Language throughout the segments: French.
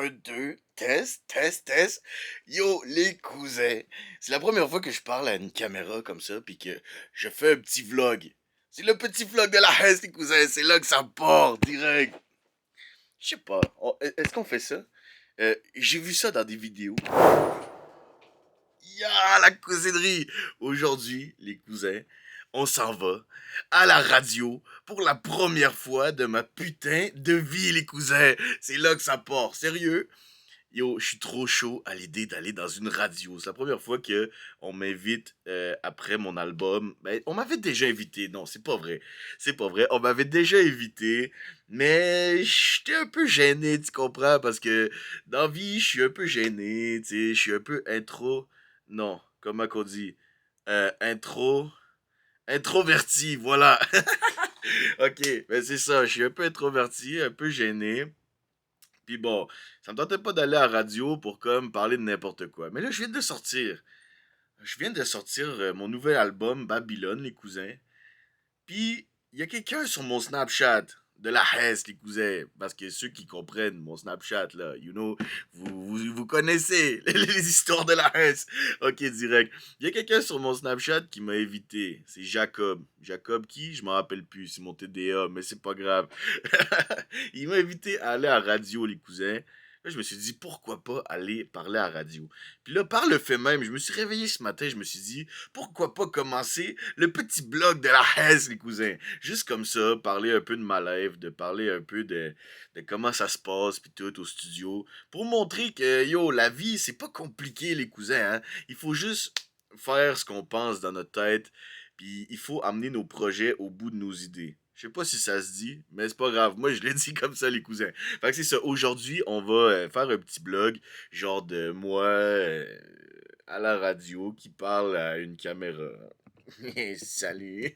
Un, deux, test, test, test. Yo, les cousins. C'est la première fois que je parle à une caméra comme ça, puis que je fais un petit vlog. C'est le petit vlog de la Hesse, les cousins. C'est là que ça part, direct. Je sais pas. Est-ce qu'on fait ça? J'ai vu ça dans des vidéos. Ya, la cousinerie! Aujourd'hui, les cousins, on s'en va à la radio pour la première fois de ma putain de vie, les cousins. C'est là que ça part. Sérieux? Yo, je suis trop chaud à l'idée d'aller dans une radio. C'est la première fois que on m'invite après mon album. Ben, on m'avait déjà invité. Non, c'est pas vrai. C'est pas vrai. On m'avait déjà invité. Mais j'étais un peu gêné, tu comprends? Parce que dans la vie, je suis un peu gêné. Tu sais, je suis un peu intro. Non, comment qu'on dit? Intro. Introverti, voilà. Ok, ben c'est ça. Je suis un peu introverti, un peu gêné. Puis bon, ça me tentait pas d'aller à la radio pour comme parler de n'importe quoi. Mais là, je viens de sortir. Je viens de sortir mon nouvel album, Babylone, les cousins. Puis, il y a quelqu'un sur mon Snapchat de la Hesse, les cousins. Parce que ceux qui comprennent mon Snapchat, là, you know, vous connaissez les histoires de la Hesse. Ok, direct. Il y a quelqu'un sur mon Snapchat qui m'a invité. C'est Jacob. Jacob qui? Je m'en rappelle plus. C'est mon TDA, mais c'est pas grave. Il m'a invité à aller à la radio, les cousins. Là, je me suis dit, pourquoi pas aller parler à la radio? Puis là, par le fait même, je me suis réveillé ce matin, je me suis dit, pourquoi pas commencer le petit blog de la Hesse, les cousins? Juste comme ça, parler un peu de ma life, de parler un peu de comment ça se passe, puis tout au studio, pour montrer que, yo, la vie, c'est pas compliqué, les cousins, hein? Il faut juste faire ce qu'on pense dans notre tête, puis il faut amener nos projets au bout de nos idées. Je sais pas si ça se dit, mais c'est pas grave. Moi, je l'ai dit comme ça, les cousins. Fait que c'est ça. Aujourd'hui, on va faire un petit blog, genre de moi à la radio qui parle à une caméra. Salut.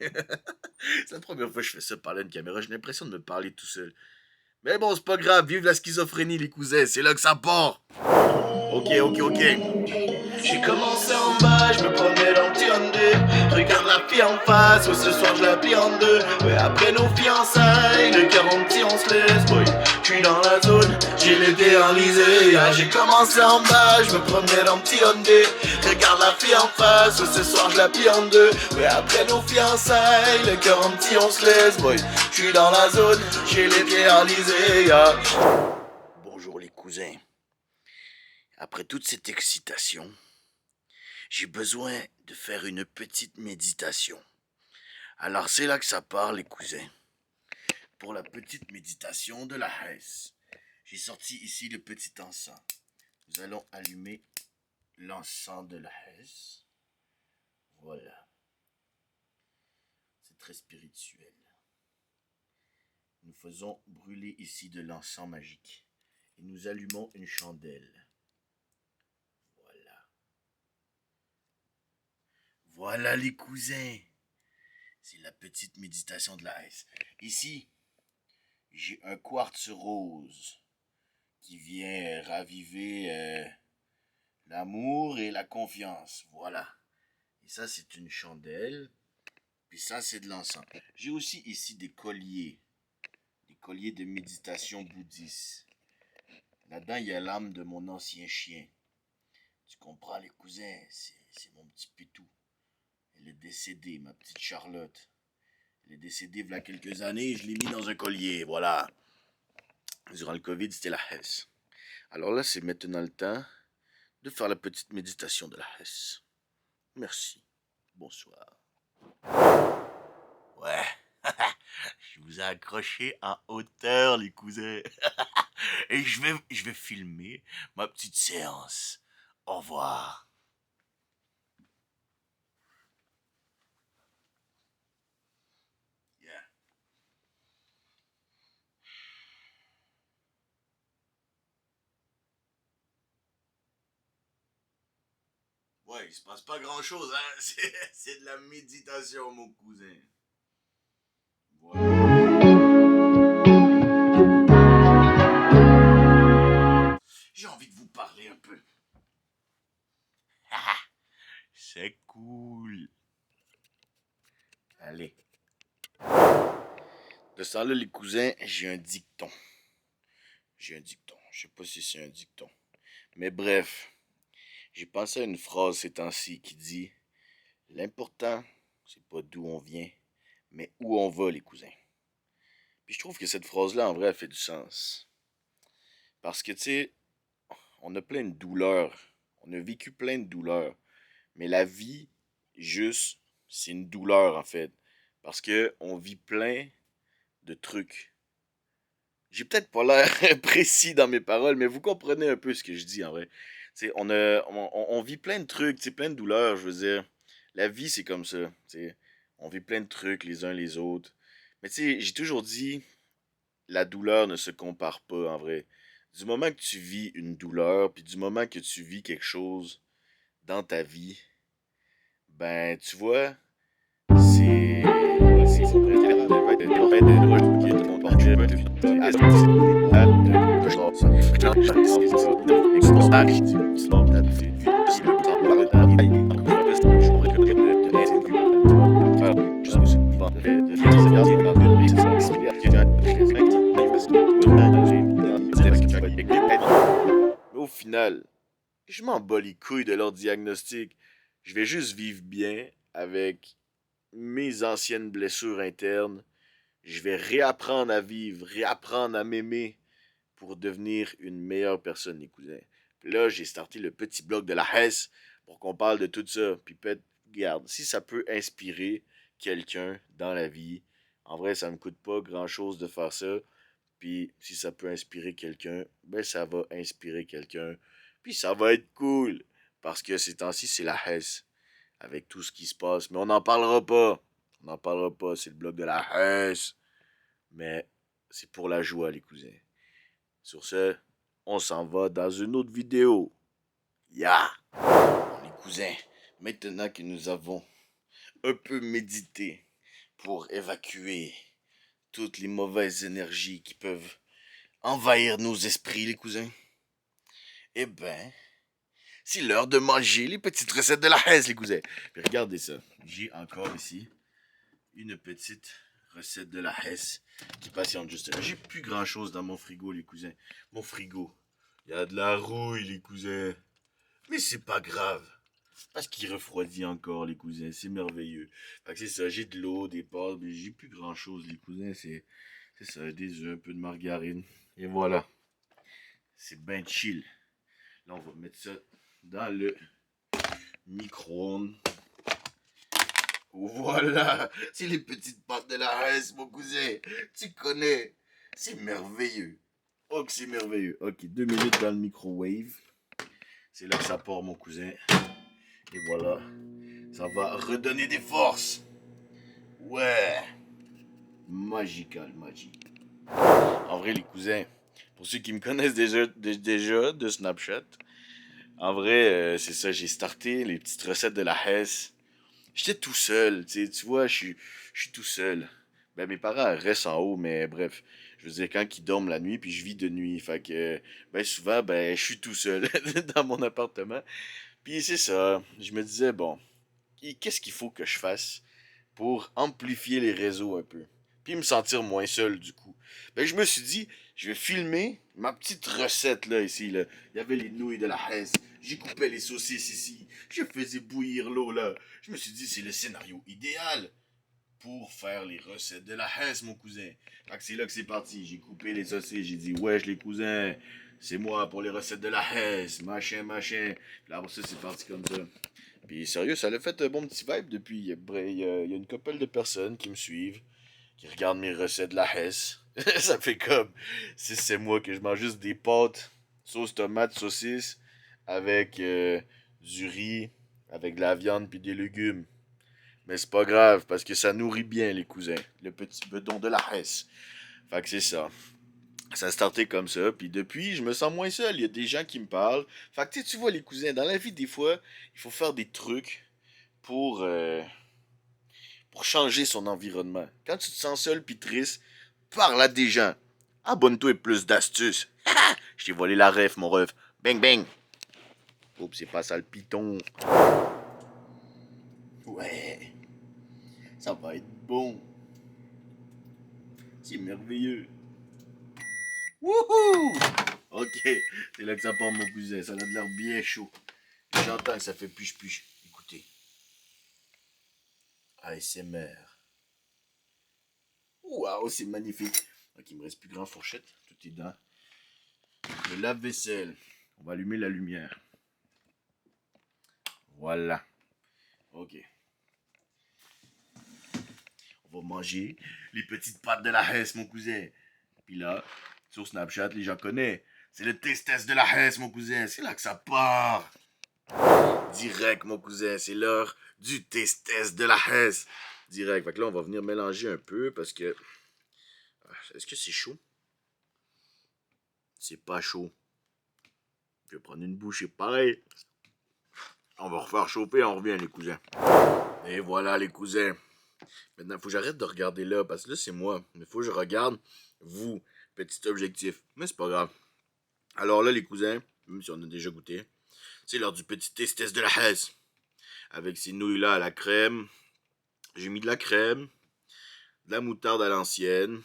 C'est la première fois que je fais ça, parler à une caméra. J'ai l'impression de me parler tout seul. Mais bon, c'est pas grave. Vive la schizophrénie, les cousins. C'est là que ça part. Ok, ok, ok. J'ai commencé en bas, je me promenais dans le petit Hyundai. Regarde la fille en face, ouais, ce soir je la plie en deux. Ouais, après nos fiançailles, le 40 on se laisse, boy. J'suis dans la zone, j'ai les pieds enlisés. Yeah, j'ai commencé en bas, je me promenais dans le petit Hyundai. Regarde la fille en face, ouais, ce soir je la plie en deux. Ouais, après nos fiançailles, le 40 on se laisse, boy. J'suis dans la zone, j'ai les pieds enlisés. Yeah. Bonjour les cousins. Après toute cette excitation, j'ai besoin de faire une petite méditation. Alors c'est là que ça part, les cousins. Pour la petite méditation de la Hesse, j'ai sorti ici le petit encens. Nous allons allumer l'encens de la Hesse. Voilà. C'est très spirituel. Nous faisons brûler ici de l'encens magique. Et nous allumons une chandelle. Voilà. Voilà les cousins. C'est la petite méditation de la Hesse. Ici, j'ai un quartz rose qui vient raviver l'amour et la confiance. Voilà. Et ça, c'est une chandelle. Puis ça, c'est de l'encens. J'ai aussi ici des colliers. Des colliers de méditation bouddhiste. Là-dedans, il y a l'âme de mon ancien chien. Tu comprends, les cousins? C'est mon petit pitou. Elle est décédée, ma petite Charlotte. Elle est décédée il y a quelques années et je l'ai mis dans un collier. Voilà. Durant le Covid, c'était la Hesse. Alors là, c'est maintenant le temps de faire la petite méditation de la Hesse. Merci. Bonsoir. Ouais. Je vous ai accroché en hauteur, les cousins. Et je vais filmer ma petite séance. Au revoir. Yeah. Ouais, il se passe pas grand chose, hein. C'est de la méditation, mon cousin. Voilà. J'ai envie de vous parler un peu. C'est cool. Allez. De ça là, les cousins, j'ai un dicton. Je sais pas si c'est un dicton. Mais bref, j'ai pensé à une phrase ces temps-ci qui dit l'important, c'est pas d'où on vient, mais où on va, les cousins. Puis je trouve que cette phrase-là, en vrai, elle fait du sens. Parce que, tu sais, on a plein de douleurs. On a vécu plein de douleurs. Mais la vie, juste, c'est une douleur, en fait. Parce que on vit plein de trucs. J'ai peut-être pas l'air précis dans mes paroles, mais vous comprenez un peu ce que je dis, en vrai. Tu sais, on vit plein de trucs, tu sais, plein de douleurs, je veux dire. La vie, c'est comme ça, tu sais. On vit plein de trucs les uns les autres. Mais tu sais, j'ai toujours dit, la douleur ne se compare pas, en vrai. Du moment que tu vis une douleur, puis du moment que tu vis quelque chose dans ta vie, ben, tu vois, c'est... Mais au final, je m'en bats les couilles de leur diagnostic. Je vais juste vivre bien avec mes anciennes blessures internes. Je vais réapprendre à vivre, réapprendre à m'aimer pour devenir une meilleure personne, les cousins. Puis là, j'ai starté le petit blog de la Hesse pour qu'on parle de tout ça. Puis peut-être, regarde, si ça peut inspirer quelqu'un dans la vie, en vrai, ça me coûte pas grand-chose de faire ça. Puis si ça peut inspirer quelqu'un, ben ça va inspirer quelqu'un. Puis ça va être cool. Parce que ces temps-ci, c'est la Hesse. Avec tout ce qui se passe. Mais on n'en parlera pas. On n'en parlera pas. C'est le blog de la Hesse. Mais c'est pour la joie, les cousins. Sur ce, on s'en va dans une autre vidéo. Ya! Les cousins, maintenant que nous avons un peu médité pour évacuer toutes les mauvaises énergies qui peuvent envahir nos esprits, les cousins, eh ben, c'est l'heure de manger les petites recettes de la Hesse, les cousins. Puis regardez ça. J'ai encore ici une petite recette de la Hesse qui patiente juste là. J'ai plus grand chose dans mon frigo, les cousins. Mon frigo, il y a de la rouille, les cousins. Mais c'est pas grave. Parce qu'il refroidit encore, les cousins. C'est merveilleux. Fait que c'est ça, j'ai de l'eau, des pâtes, mais j'ai plus grand chose, les cousins. C'est ça, des œufs, un peu de margarine. Et voilà. C'est bien chill. Là, on va mettre ça dans le micro-ondes. Voilà, c'est les petites pâtes de la Hesse, mon cousin. Tu connais. C'est merveilleux. Oh, que c'est merveilleux. Ok, 2 minutes dans le microwave. C'est là que ça part, mon cousin. Et voilà. Ça va redonner des forces. Ouais. Magical, magique. En vrai, les cousins, pour ceux qui me connaissent déjà de Snapchat, en vrai, c'est ça, j'ai starté les petites recettes de la Hesse. J'étais tout seul, tu vois, je suis tout seul. Ben, mes parents restent en haut, mais bref. Je veux dire, quand ils dorment la nuit, puis je vis de nuit. Fait que, ben, souvent, ben, je suis tout seul dans mon appartement. Puis c'est ça, je me disais, bon, qu'est-ce qu'il faut que je fasse pour amplifier les réseaux un peu? Puis me sentir moins seul, du coup. Ben, je me suis dit, je vais filmer ma petite recette, là, ici, là. Il y avait les nouilles de la Hesse. J'ai coupé les saucisses ici. Je faisais bouillir l'eau, là. Je me suis dit, c'est le scénario idéal pour faire les recettes de la Hesse, mon cousin. Fait que c'est là que c'est parti. J'ai coupé les saucisses. J'ai dit, wesh, les cousins, c'est moi pour les recettes de la Hesse. Machin, machin. Puis là, après ça, c'est parti comme ça. Puis sérieux, ça l'a fait un bon petit vibe depuis. Il y a une couple de personnes qui me suivent, qui regardent mes recettes de la Hesse. Ça fait comme si c'est moi que je mange juste des pâtes, sauce tomate, saucisse, avec du riz, avec de la viande puis des légumes. Mais c'est pas grave, parce que ça nourrit bien les cousins. Le petit bedon de la Hesse. Fait que c'est ça. Ça a starté comme ça, puis depuis, je me sens moins seul. Il y a des gens qui me parlent. Fait que tu vois les cousins, dans la vie, des fois, il faut faire des trucs pour, euh, pour changer son environnement. Quand tu te sens seul puis triste, parle à des gens. Abonne-toi et plus d'astuces. Je t'ai volé la ref, mon ref. Bang bang. Oups, c'est pas ça le piton. Ouais, ça va être bon. C'est merveilleux. Wouhou! Ok, c'est là que ça part, mon cousin. Ça a de l'air bien chaud. J'entends que ça fait puche-puche. Écoutez. ASMR. Waouh, c'est magnifique. Ok, il me reste plus grand fourchette. Tout est dans le lave-vaisselle. On va allumer la lumière. Voilà. Ok. On va manger les petites pâtes de la Hesse, mon cousin. Puis là, sur Snapchat, les gens connaissent. C'est le test-test de la Hesse, mon cousin. C'est là que ça part. Direct, mon cousin. C'est l'heure du test-test de la Hesse. Direct. Fait que là, on va venir mélanger un peu parce que... Est-ce que c'est chaud? C'est pas chaud. Je vais prendre une bouchée pareil. On va refaire chauffer, on revient, les cousins. Et voilà, les cousins. Maintenant, il faut que j'arrête de regarder là, parce que là, c'est moi. Mais il faut que je regarde vous, petit objectif. Mais c'est pas grave. Alors là, les cousins, même si on a déjà goûté, c'est l'heure du petit test de la Hesse. Avec ces nouilles-là à la crème. J'ai mis de la crème, de la moutarde à l'ancienne.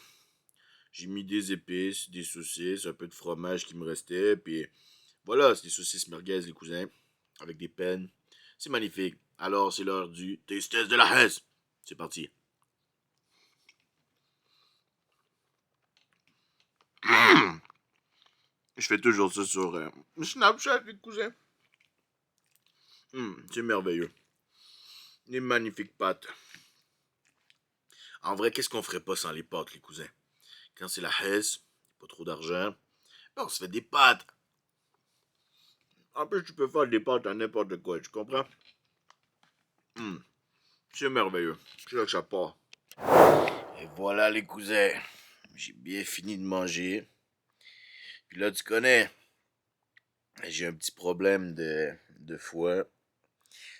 J'ai mis des épices, des saucisses, un peu de fromage qui me restait. Puis voilà, c'est des saucisses merguez, les cousins, avec des peines. C'est magnifique. Alors, c'est l'heure du test de la Hesse. C'est parti. Je fais toujours ça sur Snapchat, les cousins. C'est merveilleux. Les magnifiques pâtes. En vrai, qu'est-ce qu'on ferait pas sans les pâtes, les cousins? Quand c'est la Hesse, pas trop d'argent, on se fait des pâtes. En plus, tu peux faire des pâtes à n'importe quoi, tu comprends? C'est merveilleux. C'est là que ça part. Et voilà, les cousins. J'ai bien fini de manger. Puis là, tu connais, j'ai un petit problème de foie.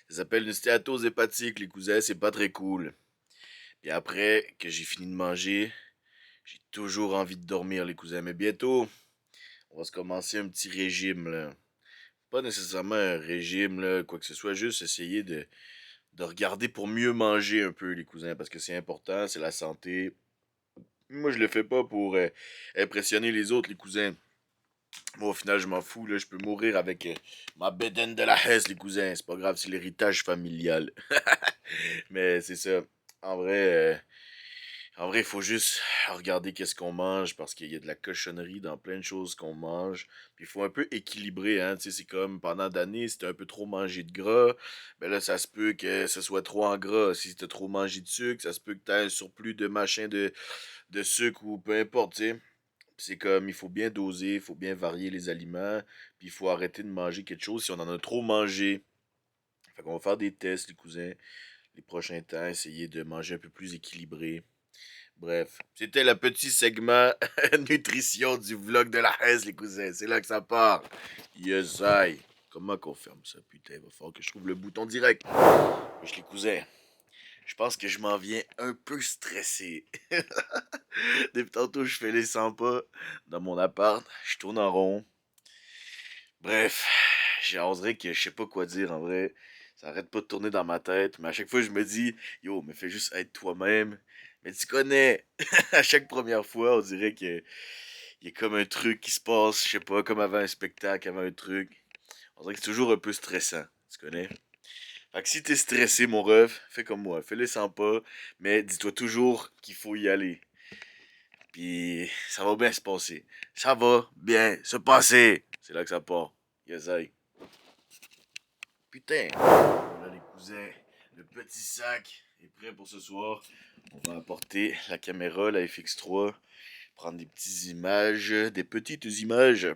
Ça s'appelle une stéatose hépatique, les cousins, c'est pas très cool. Puis après que j'ai fini de manger, j'ai toujours envie de dormir, les cousins. Mais bientôt, on va se commencer un petit régime, là. Pas nécessairement un régime, là, quoi que ce soit, juste essayer de regarder pour mieux manger un peu, les cousins, parce que c'est important, c'est la santé. Moi, je le fais pas pour impressionner les autres, les cousins. Moi, au final, je m'en fous, là. Je peux mourir avec ma bédaine de la Hesse, les cousins. C'est pas grave, c'est l'héritage familial. Mais c'est ça. En vrai, il faut juste regarder qu'est-ce qu'on mange parce qu'il y a de la cochonnerie dans plein de choses qu'on mange. Puis il faut un peu équilibrer, hein. Tu sais, c'est comme pendant d'années, si t'as un peu trop mangé de gras, ben là, ça se peut que ce soit trop en gras. Si t'as trop mangé de sucre, ça se peut que t'aies un surplus de machin de sucre ou peu importe, tu sais. C'est comme, il faut bien doser, il faut bien varier les aliments, puis il faut arrêter de manger quelque chose si on en a trop mangé. Fait qu'on va faire des tests, les cousins, les prochains temps, essayer de manger un peu plus équilibré. Bref, c'était le petit segment nutrition du vlog de la Hesse, les cousins. C'est là que ça part. Yes, I. Comment qu'on ferme ça? Putain, il va falloir que je trouve le bouton direct. Wesh, les cousins, je pense que je m'en viens un peu stressé. Depuis tantôt, je fais les 100 pas dans mon appart. Je tourne en rond. Bref, on dirait que je sais pas quoi dire en vrai. Ça arrête pas de tourner dans ma tête. Mais à chaque fois, je me dis, yo, mais fais juste être toi-même. Mais tu connais, à chaque première fois, on dirait que il y a comme un truc qui se passe, je sais pas, comme avant un spectacle, avant un truc. On dirait que c'est toujours un peu stressant, tu connais. Fait que si t'es stressé, mon ref, fais comme moi, fais les 100 pas, mais dis-toi toujours qu'il faut y aller. Puis ça va bien se passer. Ça va bien se passer. C'est là que ça part. Yes, I. Putain. Voilà les cousins. Le petit sac est prêt pour ce soir. On va apporter la caméra, la FX3. Prendre des petites images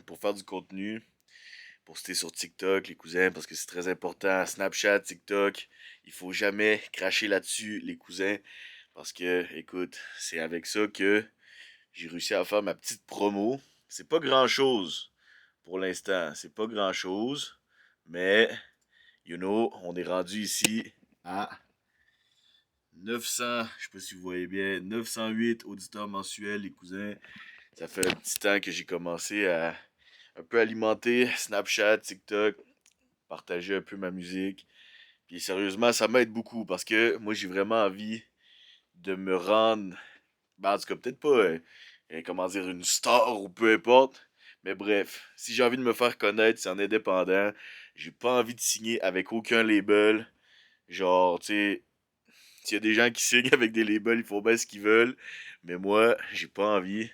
pour faire du contenu. Pour poster sur TikTok, les cousins, parce que c'est très important. Snapchat, TikTok. Il faut jamais cracher là-dessus, les cousins. Parce que, écoute, c'est avec ça que j'ai réussi à faire ma petite promo. C'est pas grand-chose pour l'instant. C'est pas grand-chose. Mais, you know, on est rendu ici à 900, je sais pas si vous voyez bien, 908 auditeurs mensuels, les cousins. Ça fait un petit temps que j'ai commencé à un peu alimenter Snapchat, TikTok, partager un peu ma musique. Puis sérieusement, ça m'aide beaucoup parce que moi, j'ai vraiment envie de me rendre, ben, en tout cas, peut-être pas, comment dire, une star ou peu importe, Mais bref, si j'ai envie de me faire connaître, c'est en indépendant. J'ai pas envie de signer avec aucun label. Genre, tu sais, s'il y a des gens qui signent avec des labels, ils font bien ce qu'ils veulent. Mais moi, j'ai pas envie.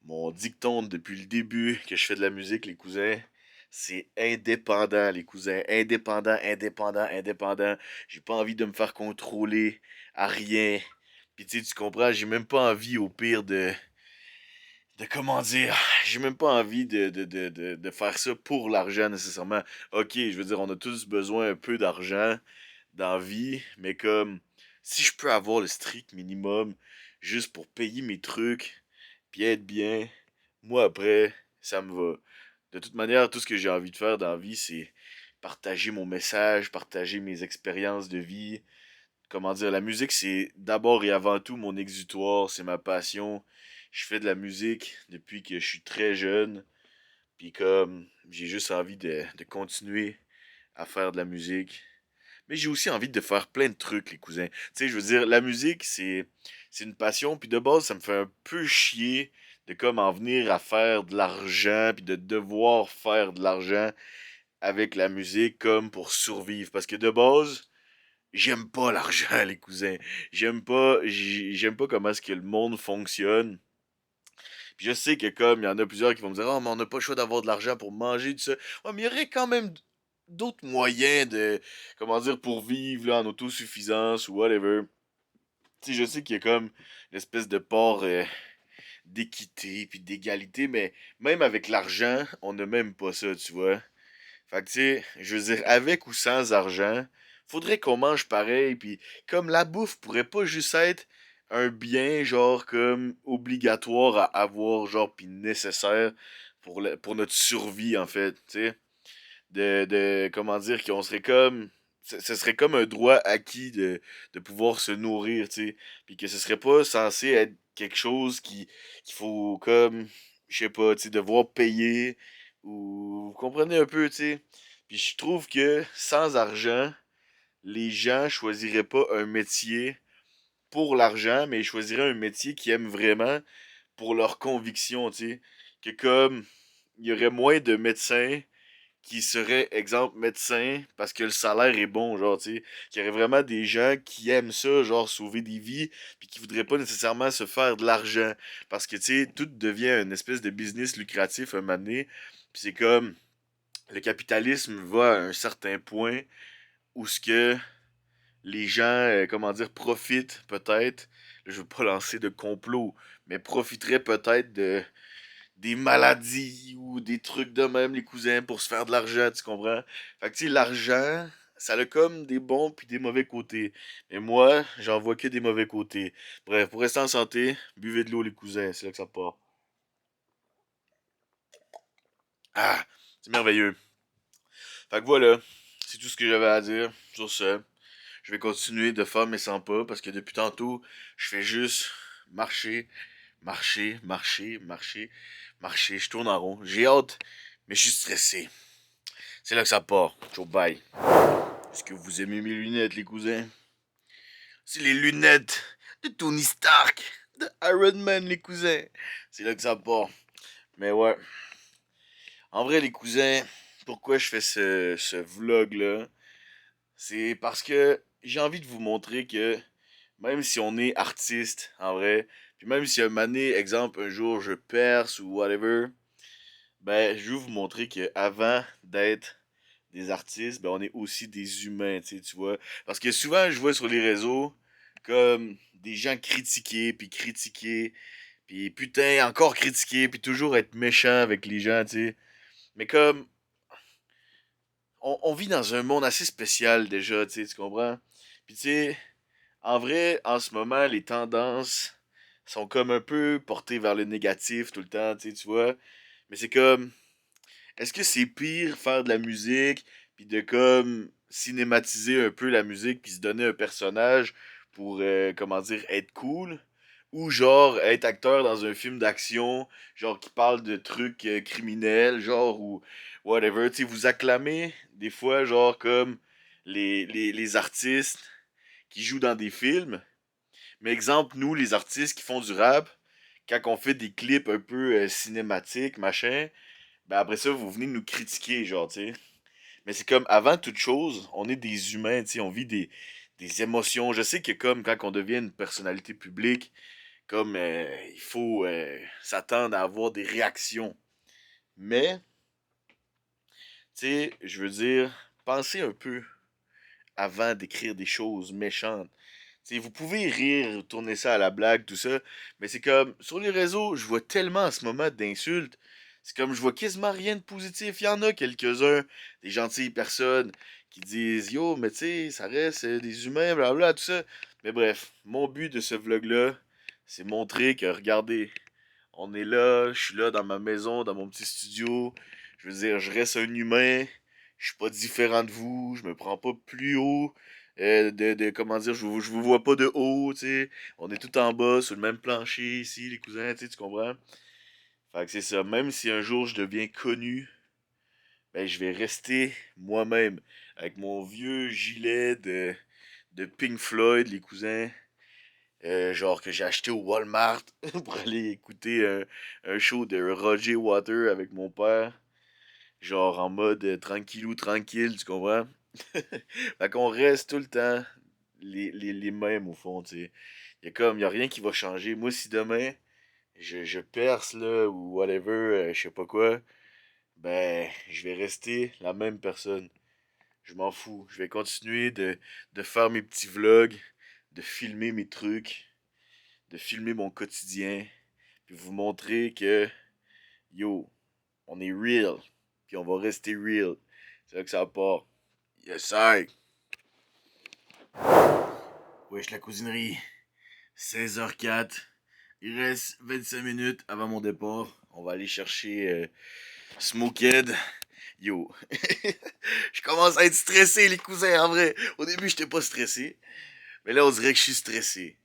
Mon dicton depuis le début que je fais de la musique, les cousins, c'est indépendant, les cousins. Indépendant, indépendant, indépendant. J'ai pas envie de me faire contrôler à rien. Puis tu sais, tu comprends, j'ai même pas envie au pire de comment dire, j'ai même pas envie de faire ça pour l'argent nécessairement. Ok, je veux dire, on a tous besoin un peu d'argent dans la vie, mais comme si je peux avoir le strict minimum juste pour payer mes trucs, puis être bien, moi après, ça me va. De toute manière, tout ce que j'ai envie de faire dans la vie, c'est partager mon message, partager mes expériences de vie. Comment dire, la musique, c'est d'abord et avant tout mon exutoire, c'est ma passion. Je fais de la musique depuis que je suis très jeune, puis comme j'ai juste envie de continuer à faire de la musique. Mais j'ai aussi envie de faire plein de trucs, les cousins. Tu sais, je veux dire, la musique, c'est une passion, puis de base, ça me fait un peu chier de comme en venir à faire de l'argent, puis de devoir faire de l'argent avec la musique comme pour survivre. Parce que de base, j'aime pas l'argent, les cousins. J'aime pas comment est-ce que le monde fonctionne. Puis je sais que comme il y en a plusieurs qui vont me dire, oh, mais on n'a pas le choix d'avoir de l'argent pour manger, tout ça. Ouais, mais il y aurait quand même d'autres moyens de, comment dire, pour vivre là, en autosuffisance ou whatever. Tu sais, je sais qu'il y a comme une espèce de part d'équité puis d'égalité, mais même avec l'argent, on n'a même pas ça, tu vois. Fait que tu sais, je veux dire, avec ou sans argent, faudrait qu'on mange pareil, puis comme la bouffe pourrait pas juste être un bien, genre, comme obligatoire à avoir, genre, puis nécessaire pour notre survie, en fait, tu sais. Comment dire, qu'on serait comme, ce serait comme un droit acquis de pouvoir se nourrir, tu sais. Puis que ce serait pas censé être quelque chose qu'il faut, comme, je sais pas, tu sais, devoir payer, ou, vous comprenez un peu, tu sais. Puis je trouve que sans argent, les gens choisiraient pas un métier pour l'argent, mais ils choisiraient un métier qu'ils aiment vraiment pour leurs convictions, tu sais. Que comme, il y aurait moins de médecins qui serait, exemple, médecin parce que le salaire est bon, genre, tu sais. Qu'il y aurait vraiment des gens qui aiment ça, genre, sauver des vies, puis qui voudraient pas nécessairement se faire de l'argent. Parce que, tu sais, tout devient une espèce de business lucratif un moment donné. Puis c'est comme, le capitalisme va à un certain point où ce que les gens, comment dire, profitent peut-être, là, je veux pas lancer de complot, mais profiteraient peut-être de des maladies ou des trucs de même, les cousins, pour se faire de l'argent, tu comprends? Fait que, tu sais, l'argent, ça a comme des bons puis des mauvais côtés. Mais moi, j'en vois que des mauvais côtés. Bref, pour rester en santé, buvez de l'eau, les cousins, c'est là que ça part. Ah, c'est merveilleux. Fait que voilà, c'est tout ce que j'avais à dire sur ça. Je vais continuer de faire mes 100 pas parce que depuis tantôt, je fais juste marcher, marcher, marcher, marcher, marcher. Je tourne en rond. J'ai hâte, mais je suis stressé. C'est là que ça part. Ciao, bye. Est-ce que vous aimez mes lunettes, les cousins? C'est les lunettes de Tony Stark, de Iron Man, les cousins. C'est là que ça part. Mais ouais. En vrai, les cousins, pourquoi je fais ce vlog-là? C'est parce que j'ai envie de vous montrer que même si on est artiste, en vrai, puis même si un année, exemple, un jour je perce ou whatever, ben, je veux vous montrer que avant d'être des artistes, ben, on est aussi des humains, tu vois. Parce que souvent, je vois sur les réseaux comme des gens critiquer, puis putain, encore critiquer, puis toujours être méchant avec les gens, tu sais. Mais comme, on vit dans un monde assez spécial déjà, tu comprends? Puis tu sais, en vrai, en ce moment, les tendances sont comme un peu portées vers le négatif tout le temps, tu vois. Mais c'est comme, est-ce que c'est pire faire de la musique, puis de comme cinématiser un peu la musique, puis se donner un personnage pour, comment dire, être cool? Ou genre être acteur dans un film d'action, genre qui parle de trucs criminels, genre ou whatever, tu sais, vous acclamez des fois, genre comme les artistes qui jouent dans des films. Mais exemple, nous, les artistes qui font du rap, quand on fait des clips un peu cinématiques, machin, Ben après ça, vous venez nous critiquer, genre, tu sais. Mais c'est comme, avant toute chose, on est des humains, tu sais, on vit des émotions. Je sais que comme quand on devient une personnalité publique, comme il faut s'attendre à avoir des réactions. Mais, tu sais, je veux dire, pensez un peu avant d'écrire des choses méchantes. Tu sais, vous pouvez rire, tourner ça à la blague, tout ça, mais c'est comme, sur les réseaux, je vois tellement en ce moment d'insultes. C'est comme, je vois quasiment rien de positif. Il y en a quelques-uns, des gentilles personnes qui disent, yo, mais tu sais, ça reste des humains, blablabla, tout ça. Mais bref, mon but de ce vlog-là, c'est montrer que, regardez, on est là, je suis là dans ma maison, dans mon petit studio. Je veux dire, je reste un humain. Je suis pas différent de vous. Je me prends pas plus haut. Comment dire, je vous vois pas de haut, tu sais. On est tout en bas, sur le même plancher ici, les cousins, tu sais, tu comprends? Fait que c'est ça. Même si un jour je deviens connu, ben je vais rester moi-même. Avec mon vieux gilet de Pink Floyd, les cousins. Genre que j'ai acheté au Walmart pour aller écouter un show de Roger Water avec mon père. Genre en mode tranquillou tranquille, tu comprends? Fait qu'on reste tout le temps les mêmes au fond, tu sais. Y a rien qui va changer. Moi, si demain je perce là ou whatever, je sais pas quoi, ben je vais rester la même personne. Je m'en fous. Je vais continuer de faire mes petits vlogs, de filmer mes trucs, de filmer mon quotidien, puis vous montrer que, yo, on est real, puis on va rester real. C'est là que ça part. Yes, I. Wesh, la cousinerie. 16h04. Il reste 25 minutes avant mon départ. On va aller chercher Smokehead. Yo. Je commence à être stressé, les cousins, en vrai. Au début, j'étais pas stressé. Mais là, on dirait que je suis stressé.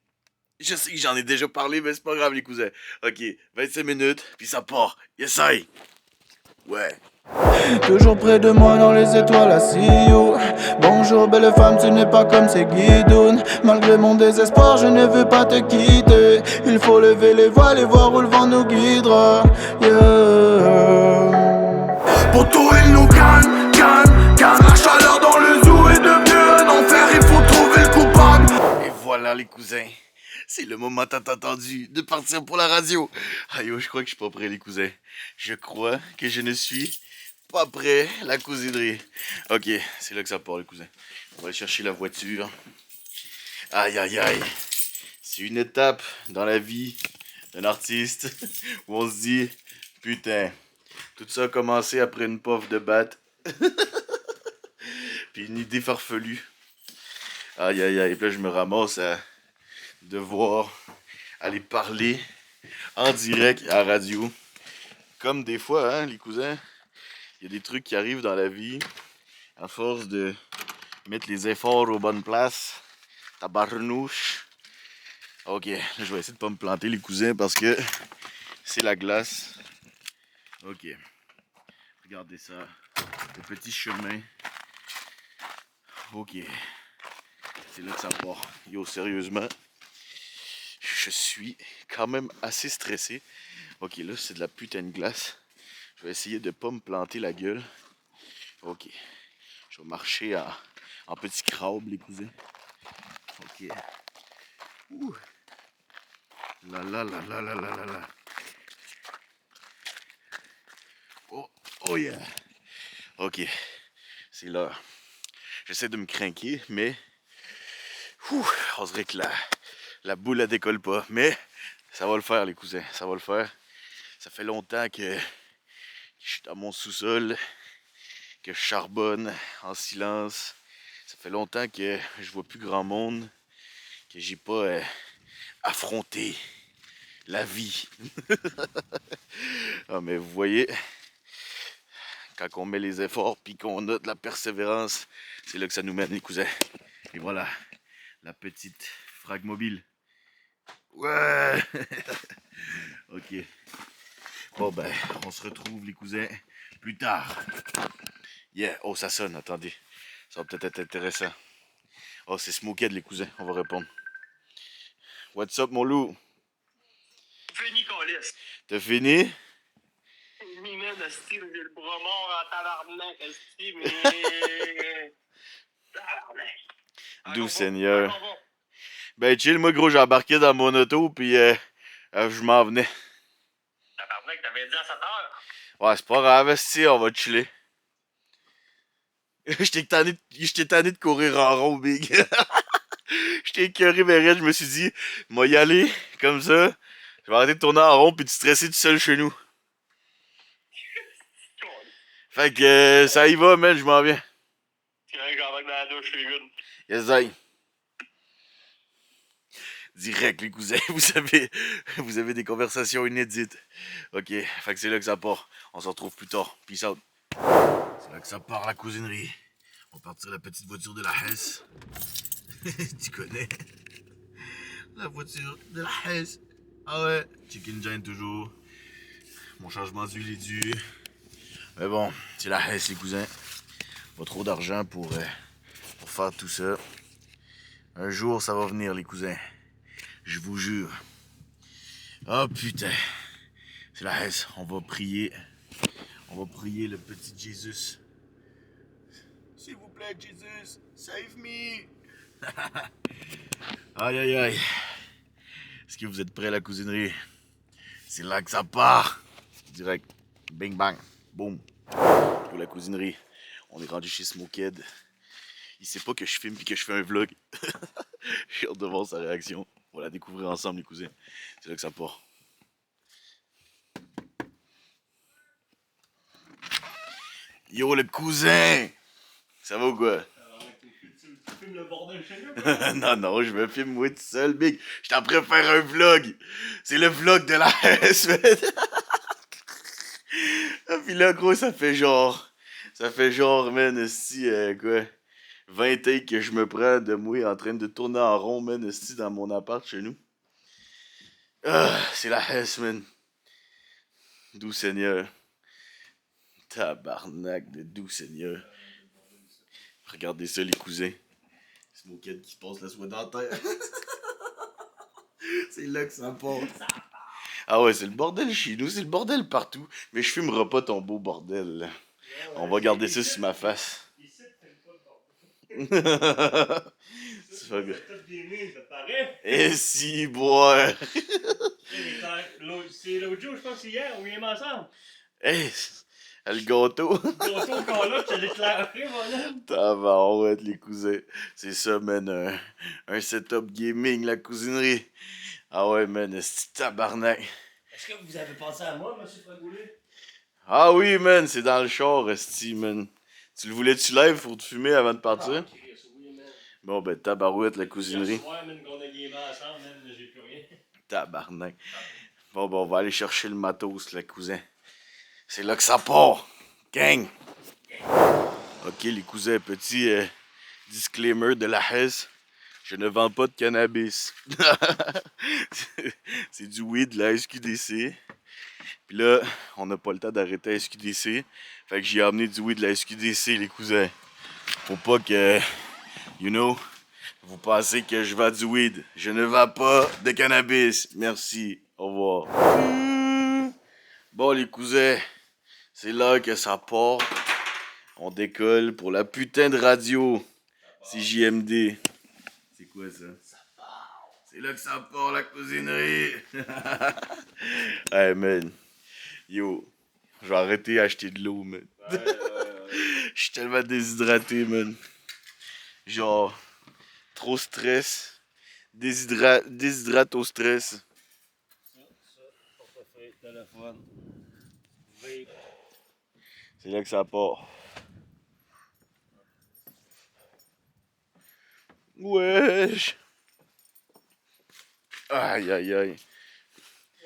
Je sais que j'en ai déjà parlé, mais c'est pas grave, les cousins. Ok, 25 minutes, puis ça part. Yes, I. Ouais. Toujours près de moi dans les étoiles, I see you. Bonjour belle femme, tu n'es pas comme ces guidounes. Malgré mon désespoir, je ne veux pas te quitter. Il faut lever les voiles et voir où le vent nous guidera. Yeah. Pour tout il nous canne, la chaleur dans le zoo est devenue un enfer. Il faut trouver le coupable. Et voilà, les cousins. C'est le moment tant attendu de partir pour la radio. Aïe, je crois que je suis pas prêt, les cousins. Je crois que je ne suis pas prêt, la cousinerie. Ok, c'est là que ça part, les cousins. On va aller chercher la voiture. Aïe, aïe, aïe. C'est une étape dans la vie d'un artiste où on se dit, putain, tout ça a commencé après une puff de batte. Puis une idée farfelue. Aïe, aïe, aïe. Et puis là, je me ramasse à devoir aller parler en direct à la radio. Comme des fois, hein, les cousins, il y a des trucs qui arrivent dans la vie à force de mettre les efforts aux bonnes places. Tabarnouche. Ok, là, je vais essayer de pas me planter, les cousins, parce que c'est la glace. Ok. Regardez ça. Le petit chemin. Ok. C'est là que ça part. Yo, sérieusement, je suis quand même assez stressé. Ok, là, c'est de la putain de glace. Je vais essayer de pas me planter la gueule. Ok. Je vais marcher en petit crabe, les cousins. Ok. Ouh. La la la la la la la la. Oh, oh yeah. Ok. C'est là. J'essaie de me craquer, mais... Ouh, on dirait que la boule, elle décolle pas. Mais ça va le faire, les cousins. Ça va le faire. Ça fait longtemps que je suis dans mon sous-sol, que je charbonne en silence. Ça fait longtemps que je vois plus grand monde, que j'ai pas affronté la vie. Ah, mais vous voyez, quand on met les efforts puis qu'on a de la persévérance, c'est là que ça nous mène, les cousins. Et voilà, la petite frag mobile. Ouais. Ok. Bon ben, on se retrouve, les cousins, plus tard. Yeah. Oh, ça sonne, attendez. Ça va peut-être être intéressant. Oh, c'est Smokehead, les cousins, on va répondre. What's up, mon loup? Fini, Colis. T'as fini? Fini, man. esti, j'ai le bras mort en tabarnak, esti, mais... Tabarnak. Doux Seigneur. Ben chill, moi gros, j'ai embarqué dans mon auto, puis je m'en venais. Tabarnak, t'avais dit à 7 heures. Ouais, c'est pas grave, si, on va chiller. J'étais tanné de courir en rond, big. J'étais écœuré, mais je me suis dit, moi y aller, comme ça, je vais arrêter de tourner en rond puis de stresser tout seul chez nous. Fait que ça y va, man, je m'en viens. C'est vrai que j'embarque dans la douche, je suis good. Yes, I. Direct, les cousins, vous avez des conversations inédites. Ok, fait que c'est là que ça part. On se retrouve plus tard. Peace out. C'est là que ça part, la cousinerie. On va partir la petite voiture de la Hesse. Tu connais? La voiture de la Hesse. Ah ouais, chicken giant toujours. Mon changement d'huile est dû. Mais bon, c'est la Hesse, les cousins. Pas trop d'argent pour faire tout ça. Un jour, ça va venir, les cousins. Je vous jure. Oh putain. C'est la Hesse. On va prier. On va prier le petit Jésus. S'il vous plaît, Jésus, save me. Aïe aïe aïe. Est-ce que vous êtes prêts, la cousinerie? C'est là que ça part. Direct. Bing bang. Boom. Pour la cousinerie. On est rendu chez Smoked. Il sait pas que je filme puis que je fais un vlog. J'ai hâte de voir sa réaction. On va la découvrir ensemble, les cousins. C'est là que ça part. Yo, le cousin! Ça va ou quoi? Tu filmes le bordel chez nous? Non, non, je me filme moi tout seul, big. Je t'en prépare un vlog. C'est le vlog de la S, man. Ah, puis là, gros, ça fait genre, man, si, quoi, 20 takes que je me prends de moi en train de tourner en rond, man, si, dans mon appart chez nous. Ah, c'est la S, man. Doux Seigneur. Tabarnak de doux Seigneur. Regardez ça, les cousins. Smoked qui passe la soie dentaire. C'est là que ça passe. Ah ouais, c'est le bordel chez nous, c'est le bordel partout. Mais je fumerai pas ton beau bordel, là. On va garder ça sur ma face. Ici, tu filmes pas le bordel. C'est pas grave. Top gaming, ça te paraît? Et si, boire. C'est l'autre jour, je pense que c'est hier, on vient ensemble. Hey, le gâteau. Le gâteau qu'on a, tu as déclaré, mon homme. Tabarouette, les cousins. C'est ça, man, un setup gaming, la cousinerie. Ah ouais, man, c'est tabarnak. Est-ce que vous avez pensé à moi, monsieur Fragoulet? Ah oui, man, c'est dans le char, esti, man. Tu le voulais-tu live pour te fumer avant de partir? Ah, oui, man. Bon, ben, tabarouette, la cousinerie. Ouais, man, qu'on a gamé ensemble, man, j'ai plus rien. Tabarnak. Bon, ben, on va aller chercher le matos, le cousin. C'est là que ça part. Gang! Ok, les cousins, petit disclaimer de la Hesse. Je ne vends pas de cannabis. C'est du weed de la SQDC. Puis là, on n'a pas le temps d'arrêter la SQDC. Fait que j'ai amené du weed de la SQDC, les cousins. Faut pas que, you know, vous pensez que je vends du weed. Je ne vends pas de cannabis. Merci. Au revoir. Bon, les cousins, c'est là que ça part. On décolle pour la putain de radio. C'est JMD. C'est quoi ça? Ça part. C'est là que ça part, la cousinerie. Hey, man. Yo, je vais arrêter d'acheter de l'eau, man. Ouais. Je suis tellement déshydraté, man. Genre, trop stress. Déshydrate au stress. Ça, portefeuille, téléphone, vape. C'est là que ça part. Wesh! Aïe, aïe, aïe.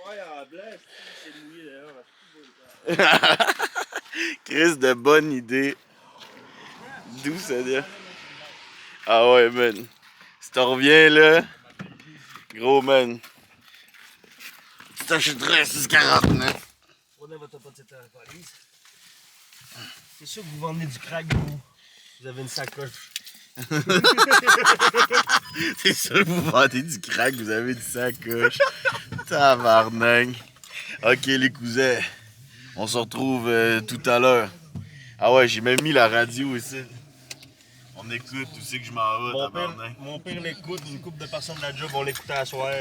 Ouais, en blanc, c'est mouillé d'ailleurs. Chris, de bonne idée. D'où ça vient? Ah ouais, man. Si t'en reviens là, gros man, tu t'achèterais 6,49. Prenez votre petite police. C'est sûr que vous vendez du crack, vous. Vous avez une sacoche. C'est sûr que vous vendez du crack, vous avez du sacoche. Tabarnak. Ok, les cousins. On se retrouve tout à l'heure. Ah ouais, j'ai même mis la radio ici. On écoute, tu sais que je m'en vais, tabarnak. Mon père l'écoute, une couple de personnes de la job, on l'écoutait à soir.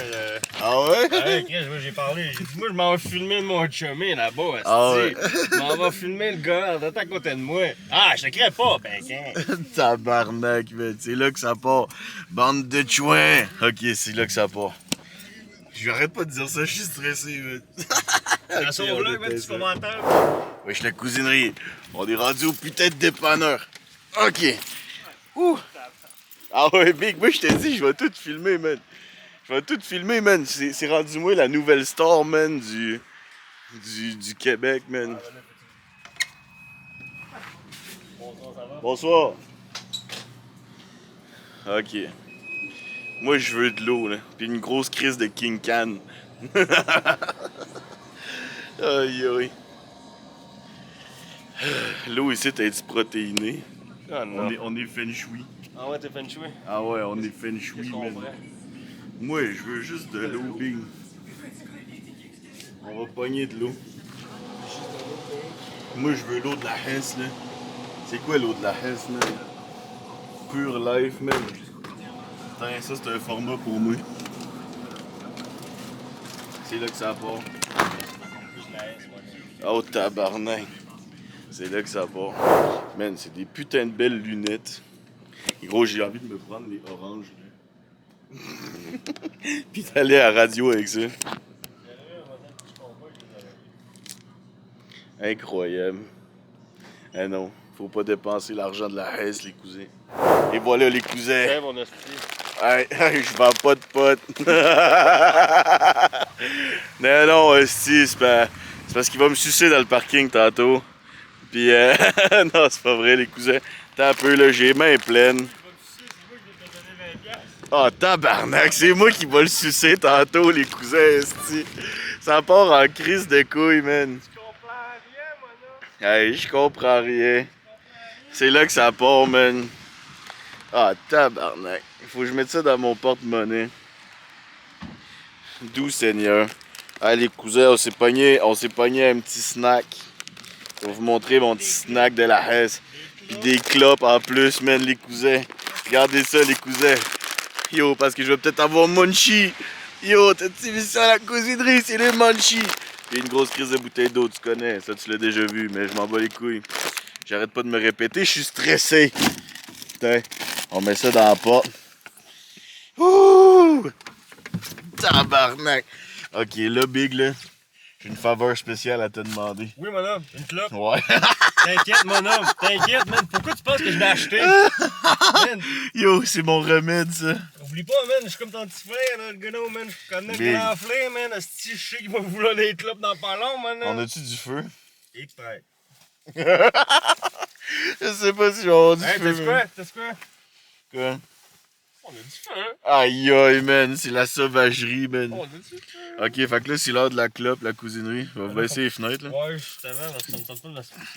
Ah ouais? Ouais, Chris, moi j'ai parlé, j'ai dit, moi je m'en vais filmer de mon chumé là-bas, Ah ouais. Je m'en vais filmer le gars, t'es à côté de moi. Ah, je te crée pas, ben quand? Tabarnak, man. C'est là que ça part. Bande de chouins. Ok, c'est là que ça part. Je arrête pas de dire ça, je suis stressé, man. La sauve là, mets du commentaire. Wesh, la cousinerie. On est rendu au putain de dépanneur. Ok. Ouh. Ah ouais, Big, moi je t'ai dit, je vais tout filmer, man. Je vais tout filmer, man. C'est rendu moi la nouvelle star, man, du Québec, man. Bonsoir. Ok. Moi, je veux de l'eau, là. Puis une grosse crise de King Can. Aïe, aïe. L'eau ici, t'es protéinée. Ah non. On est feng shui. Ah ouais, t'es feng shui? Ah ouais, on est feng shui, Qu'est-ce qu'on man. ferait? Moi, je veux juste de l'eau, Big. On va pogner de l'eau. Moi, je veux l'eau de la Hesse, là. C'est quoi l'eau de la Hesse, man? Pure life, man. Putain, ça, c'est un format pour moi. C'est là que ça part. Oh, tabarnak. C'est là que ça part. Man, c'est des putains de belles lunettes. Et gros, j'ai envie de me prendre les oranges, là. Puis d'aller à la radio avec ça. Incroyable. Eh non, faut pas dépenser l'argent de la Hesse, les cousins. Et voilà, les cousins. Tiens, mon hostie. Hey, je vends pas de potes. Non, non, hostie, c'est parce qu'il va me sucer dans le parking tantôt. Puis, non, c'est pas vrai, les cousins. T'as un peu, là, j'ai les mains pleines. Oh, tabarnak, c'est moi qui va le sucer tantôt, les cousins, hostie. Ça part en crise de couilles, man. Tu comprends rien, mon homme? Hey, je comprends rien. C'est là que ça part, man. Ah, tabarnak. Il faut que je mette ça dans mon porte-monnaie. Doux Seigneur. Ah, les cousins, on s'est pogné un petit snack. Je vais vous montrer mon petit snack de la Hesse. Puis des clopes en plus, man, les cousins. Regardez ça, les cousins. Yo, parce que je vais peut-être avoir munchie. Yo, t'as-tu vu ça à la cousinerie? C'est les munchies. Puis une grosse crise de bouteille d'eau, tu connais. Ça, tu l'as déjà vu, mais je m'en bats les couilles. J'arrête pas de me répéter, je suis stressé. Putain, on met ça dans la porte. Ouh! Tabarnak! Ok, là, Big, là, j'ai une faveur spéciale à te demander. Oui, mon homme, une clope. Ouais. T'inquiète, mon homme, t'inquiète, man. Pourquoi tu penses que je l'ai acheté? Man, Yo, c'est mon remède, ça. oublie pas, man, je suis comme ton petit frère, là, le gars, man. Je connais Big. le grand frère, man. Asti, je sais qu'il va vouloir des clopes dans pas long, man. On a-tu du feu? Et prêt. Je sais pas si on a du Hey, feu. t'as quoi? T'as quoi? Quoi? On a du feu. Aïe aïe, man, c'est la sauvagerie, man. On a du feu. Ok, fait que là, c'est l'heure de la clope, la cousinerie. On va baisser les fenêtres, là. Ouais, justement, parce que ça me tente pas de la sortir.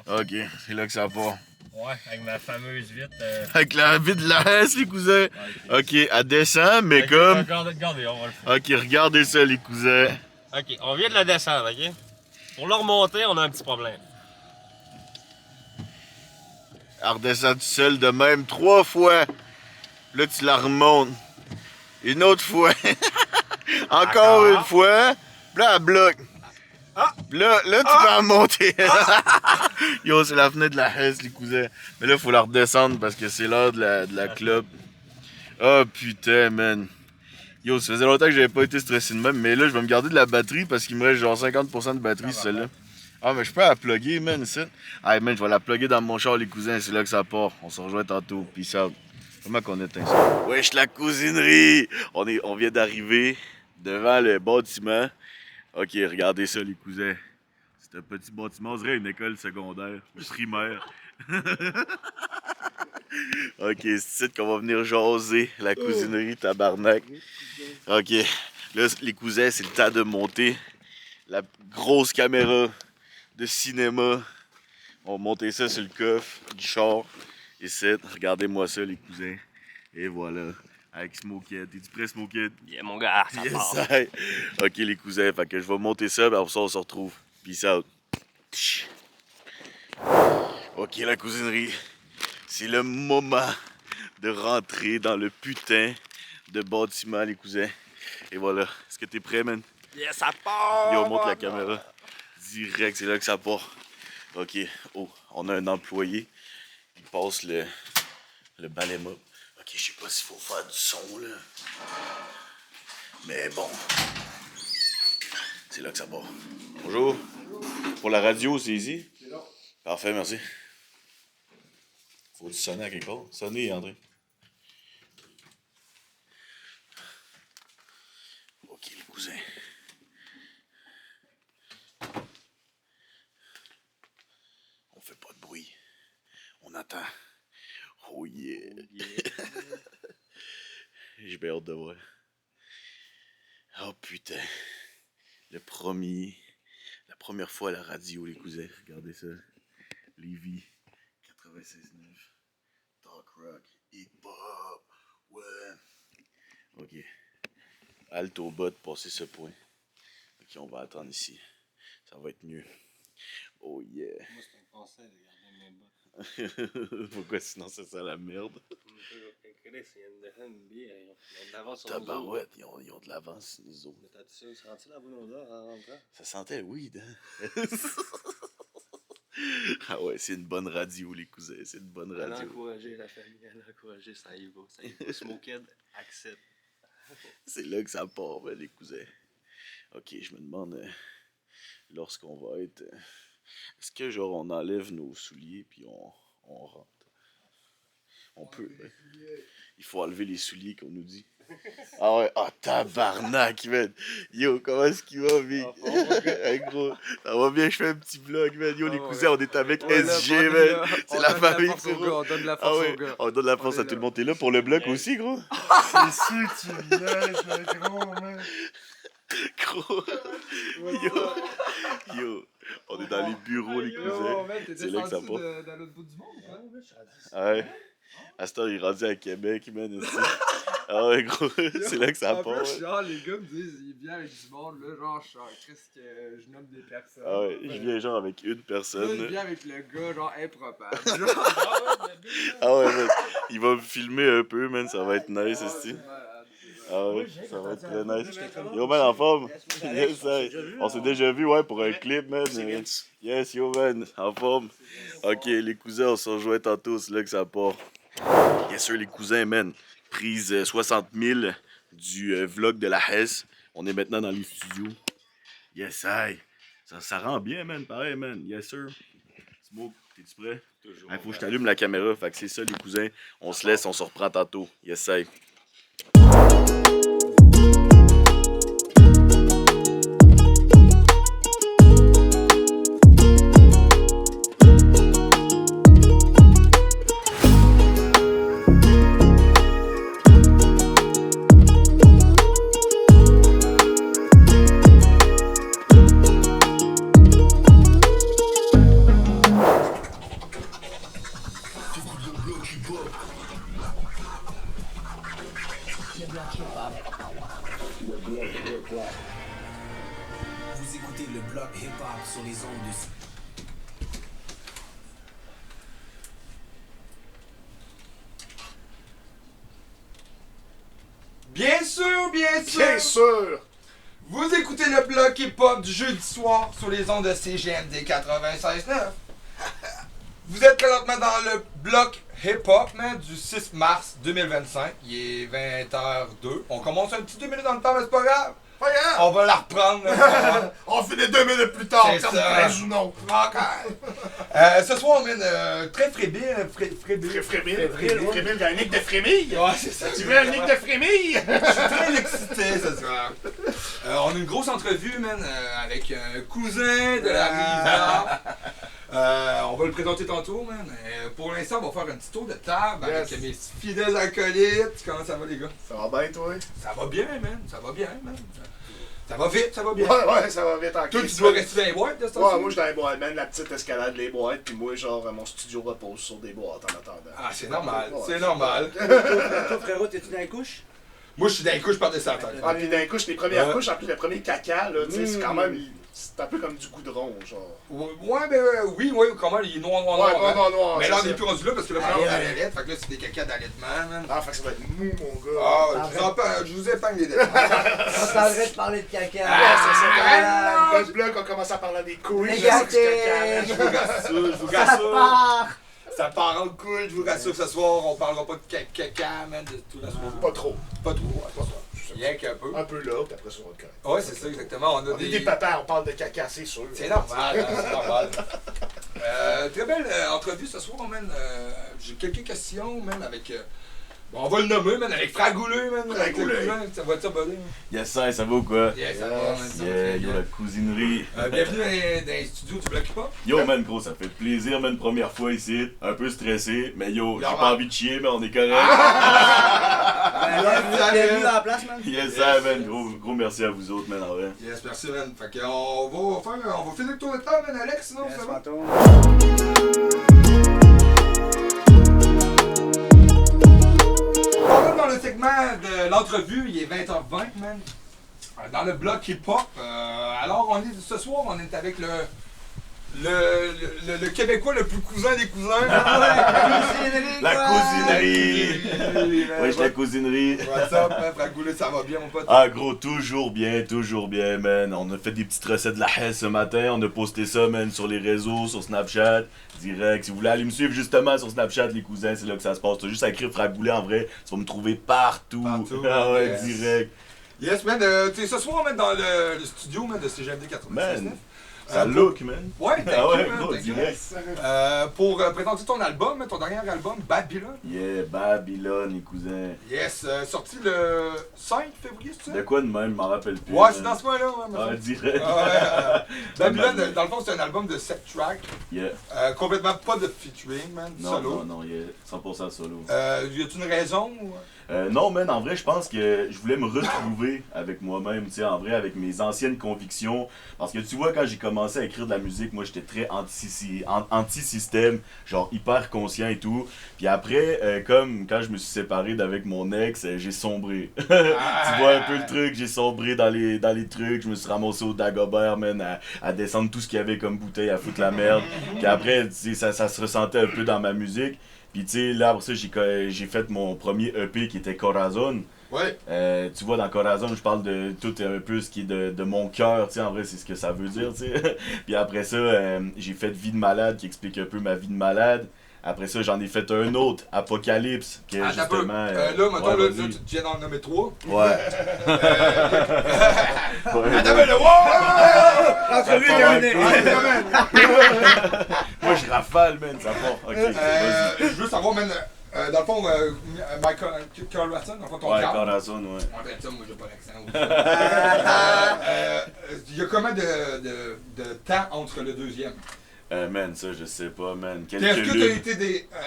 Ok, c'est là que ça part. Ouais, avec ma fameuse vitre. Avec la vie de la Hesse, les cousins. Ok, elle descend, mais Ok, comme... Regardez, on va le faire. Ok, regardez ça, les cousins. Ok, on vient de la descendre, ok? Pour la remonter, on a un petit problème. Elle redescend tout seul de même 3 fois. Là, tu la remontes. Une autre fois. Encore une fois. Puis là, elle bloque. Ah! Puis là, tu peux en monter. Yo, c'est la fenêtre de la Hesse, les cousins. Mais là, il faut la redescendre parce que c'est l'heure de la clope. Oh putain, man. Yo, ça faisait longtemps que j'avais pas été stressé de même. Mais là, je vais me garder de la batterie parce qu'il me reste genre 50% de batterie, sur celle-là. Ah, mais je peux la plugger, man, ici. Ah, man, je vais la plugger dans mon char, les cousins. C'est là que ça part. On se rejoint tantôt. Peace out. Comment qu'on éteint ça? Wesh, la cousinerie! On vient d'arriver devant le bâtiment. Ok, regardez ça, les cousins. C'est un petit bâtiment, on dirait une école secondaire, primaire. Ok, c'est ici qu'on va venir jaser la cousinerie, tabarnak. Ok, là, les cousins, c'est le temps de monter la grosse caméra de cinéma. On va monter ça sur le coffre du char. Ici, regardez-moi ça, les cousins. Et voilà. avec Smoked. T'es-tu prêt, Smoked? Yeah, mon gars, ça Yes, part. I. Ok, les cousins, fait que je vais monter ça, puis après ça, on se retrouve. Peace out. Ok, la cousinerie. C'est le moment de rentrer dans le putain de bâtiment, les cousins. Et voilà. Est-ce que t'es prêt, man? Yeah, ça part! Yo, monte la caméra. Direct, c'est là que ça part. Ok. Oh, on a un employé. Il passe le balai mop. Ok, je sais pas s'il faut faire du son, là. Mais bon. C'est là que ça part. Bonjour. Pour la radio, c'est ici? C'est là. Parfait, merci. Faut-tu sonner à quelque part? Sonnez, André. Ok, les cousins. On fait pas de bruit. On attend. Oh yeah. J'ai bien hâte de voir. Oh putain. La première fois à la radio, les cousins. Regardez ça. Lévis 96.9. Talk rock. Hip hop. Ouais. Ok. Halte au bas de passer ce point. Ok, on va attendre ici. Ça va être mieux. Oh yeah. Moi, c'est un conseil de garder mes bottes. Pourquoi sinon ça sent la merde? Chris, il y a une bière. Ils ont de l'avance sur nous autres. Tabarouette, ils ont de l'avance sur nous autres. Mais t'as-tu ça? Senti la bonne odeur en rentrant? Ça sentait le weed, hein? Ah ouais, c'est une bonne radio, les cousins. C'est une bonne Elle a radio. encouragé la famille, elle a encouragé, ça y va, ça y va. Smoked accepte. C'est là que ça part, ben, les cousins. Ok, je me demande, lorsqu'on va être... est-ce que, genre, on enlève nos souliers puis on rentre? On peut. Il faut enlever les souliers qu'on nous dit. Ah ouais, ah tabarnak, man. Yo, comment est-ce qu'il va, mec? Hey, gros, ça va bien, je fais un petit vlog, man. Yo, les cousins, on est avec SG, man. C'est la famille, On donne la force aux gars. On donne la force à tout le monde. T'es là pour le bloc aussi, gros? C'est sûr que tu viens, gros, man. Gros. Yo, on est dans les bureaux, les cousins. C'est là que ça part. Dans l'autre bout du monde, hein? Ah ouais. Astor, il est rendu à Québec, man. Aussi. Ah ouais, gros, c'est là que ça En part. plus, Ouais. genre, les gars me disent, il vient avec du monde, là, genre, qu'est-ce que je nomme des personnes. Ah ouais, je viens genre avec une Là, personne. il Là. vient avec le gars, genre, improbable. Genre, Ah ouais, man. Il va me filmer un peu, man. Ça va être nice, aussi. Ah ouais, ça va être très nice. Yo, man, en forme? Yes, ça. On s'est déjà vu, ouais, pour un clip, man. Yes, yo, man, en forme. Ok, les cousins, on se rejoint tantôt, c'est là que ça part. Bien sûr, les cousins, man. Prise 60 000 du vlog de la Hesse. On est maintenant dans les studios. Yes, aïe. Ça rend bien, man, pareil, man. Yes, sir. Smoke, t'es-tu prêt? Toujours. Faut que je t'allume la caméra. Fait que c'est ça, les cousins. On se laisse, on se reprend tantôt. Yes, aïe. Vous écoutez le bloc hip-hop sur les ondes de... Bien sûr, bien sûr. Bien sûr! Vous écoutez le bloc hip-hop du jeudi soir sur les ondes de CGMD 96.9. Vous êtes présentement dans le bloc hip-hop, man, du 6 mars 2025. Il est 20h02. On commence un petit 2 minutes dans le temps, mais c'est pas grave. Pas grave. On va la reprendre. Là. On finit 2 minutes plus tard, C'est comme ça. presse ou non. Ce soir, on mène très frébile. Frébile. Frémille, il y a un nick de frémille. Ouais, c'est ça. Tu veux un nick de frémille? Je suis très excité ce soir. On a une grosse entrevue, man, avec un cousin de la rive. On va le présenter tantôt, man. Pour l'instant, on va faire un petit tour de table avec mes fidèles acolytes. Comment ça va, les gars? Ça va bien, toi? Ça va bien, man. Ça va bien, man. Ça va vite, ça va bien. Ouais, ça va vite en Toi, crise. tu dois rester dans les boîtes de ce Ouais, temps-ci? moi, je suis dans les boîtes, man. La petite escalade, les boîtes, puis moi, genre, mon studio repose sur des boîtes en attendant. Ah, c'est normal, Ouais. c'est normal. Toi, frérot, t'es-tu dans les couches? Moi, je suis dans les couches par des centaines. Ah, puis d'un coup, les premières Ouais. couches, en plus, le premier caca, là, tu sais, c'est quand même. C'est un peu comme du goudron, genre. Ouais, ben oui, comment il est noir, noir, Ouais, noir. hein. noir. Mais là, on c'est n'est ça. plus rendu là parce que là, Ah, maintenant, on ouais. a la lettre. Fait que là, c'est des cacas d'allaitement, man. Ah, fait que ça va être mou, mon gars. Ah, Ah, je vous épargne les détails. On s'arrête de parler de caca. Ouais, c'est ça. Ah, Dans le bloc, on commence à parler des couilles. Les là, c'est du gâtés. caca, Je man. vous rassure, je vous ça rassure. part! Ça part en couille, je vous rassure, ce soir, on parlera pas de caca, man, de tout la soirée. Pas trop. Pas trop, ouais, pas trop. Rien qu'un peu. Un peu là, puis après, ça va être correct. Ouais, c'est ça, exactement. On a On est des papas, on parle de caca, c'est sûr. C'est normal, hein, c'est normal. Très belle entrevue ce soir, man. J'ai quelques questions, man, avec. Bon, on va le nommer, man, avec Fragouleux, man. Avec le Fragouleux. cousin, ça va-tu, buddy? Yes, ça va ou quoi? Yeah, ça va, man. Ça va Yeah, très yo, bien. la cousinerie. Bienvenue dans les studios du Bloc Hip-Hop. Yo, man, gros, ça fait plaisir, man, première fois ici. Un peu stressé, mais yo, j'ai Normal. pas envie de chier, mais on est correct. Ben là, bienvenue à la place, man. Yes, ça, man, gros merci à vous autres, man, en vrai. Yes, merci, man. Fait qu'on on va finir le tour de table, man, Alex, sinon, ça va? On va dans le segment de l'entrevue, il est 20h20, man. Dans le bloc hip-hop. Alors, ce soir, on est avec le Québécois le plus cousin des cousins. La cousinerie! Ouais, la cousinerie. What's up, man? Fragoulé, ça va bien, mon pote? Ah gros, toujours bien, man. On a fait des petites recettes de la haie ce matin, on a posté ça, man, sur les réseaux, sur Snapchat, direct. Si vous voulez aller me suivre justement sur Snapchat, les cousins, c'est là que ça se passe. T'as juste à écrire Fragoulé en vrai, tu vas me trouver partout. Partout, Ah ouais, yes. direct. Yes, man. Tu sais, ce soir, man, dans le studio, man, de CGMD 96. Man, ça look, man. Ouais, thank Ah ouais, you, man, gros, thank you. direct. Pour présenter ton album, ton dernier album, Babylon. Yeah, Babylone, les cousins. Yes, sorti le 5 février, c'est ça? De quoi de même, je m'en rappelle plus. Ouais, c'est man. dans ce coin-là, ouais, me Ah, semble. direct. Babylon, dans le fond, c'est un album de 7 tracks. Yeah. Complètement pas de featuring, man, Non, solo. non, yeah, 100% solo. Y a-t-il une raison? Ou... Non, man, en vrai, je pense que je voulais me retrouver avec moi-même, tu sais, en vrai, avec mes anciennes convictions. Parce que tu vois, quand j'ai commencé à écrire de la musique, moi, j'étais très anti-système, genre hyper conscient et tout. Puis après, comme quand je me suis séparé d'avec mon ex, j'ai sombré. Tu vois un peu le truc, j'ai sombré dans les trucs, je me suis ramassé au Dagobert, man, à descendre tout ce qu'il y avait comme bouteille, à foutre la merde. Puis après, tu sais, ça se ressentait un peu dans ma musique. Puis tu sais, là, après ça, j'ai fait mon premier EP qui était Corazon. Ouais. Tu vois, dans Corazon, je parle de tout un peu ce qui est de mon cœur, tu sais, en vrai, c'est ce que ça veut dire, tu sais. Puis après ça, j'ai fait Vie de malade, qui explique un peu ma vie de malade. Après ça, j'en ai fait un autre, Apocalypse, qui est Attends un peu. justement... Là, mettons, ouais, là, vas-y. tu viens d'en nommer 3. Ouais. Ouais, Attends, mais là, wow! L'entrevue Ça est part terminée. Moi, je rafale, man, ça part. Ok, vas-y. Je veux savoir, man, dans le fond, Michael Carl Watson, dans le fond, ton Ouais, cadre. Corazon, ouais. On dirait ça, moi, j'ai pas l'accent. Il y a combien de temps entre le deuxième? Man, ça, je sais pas, man. Puis Quelques luttes.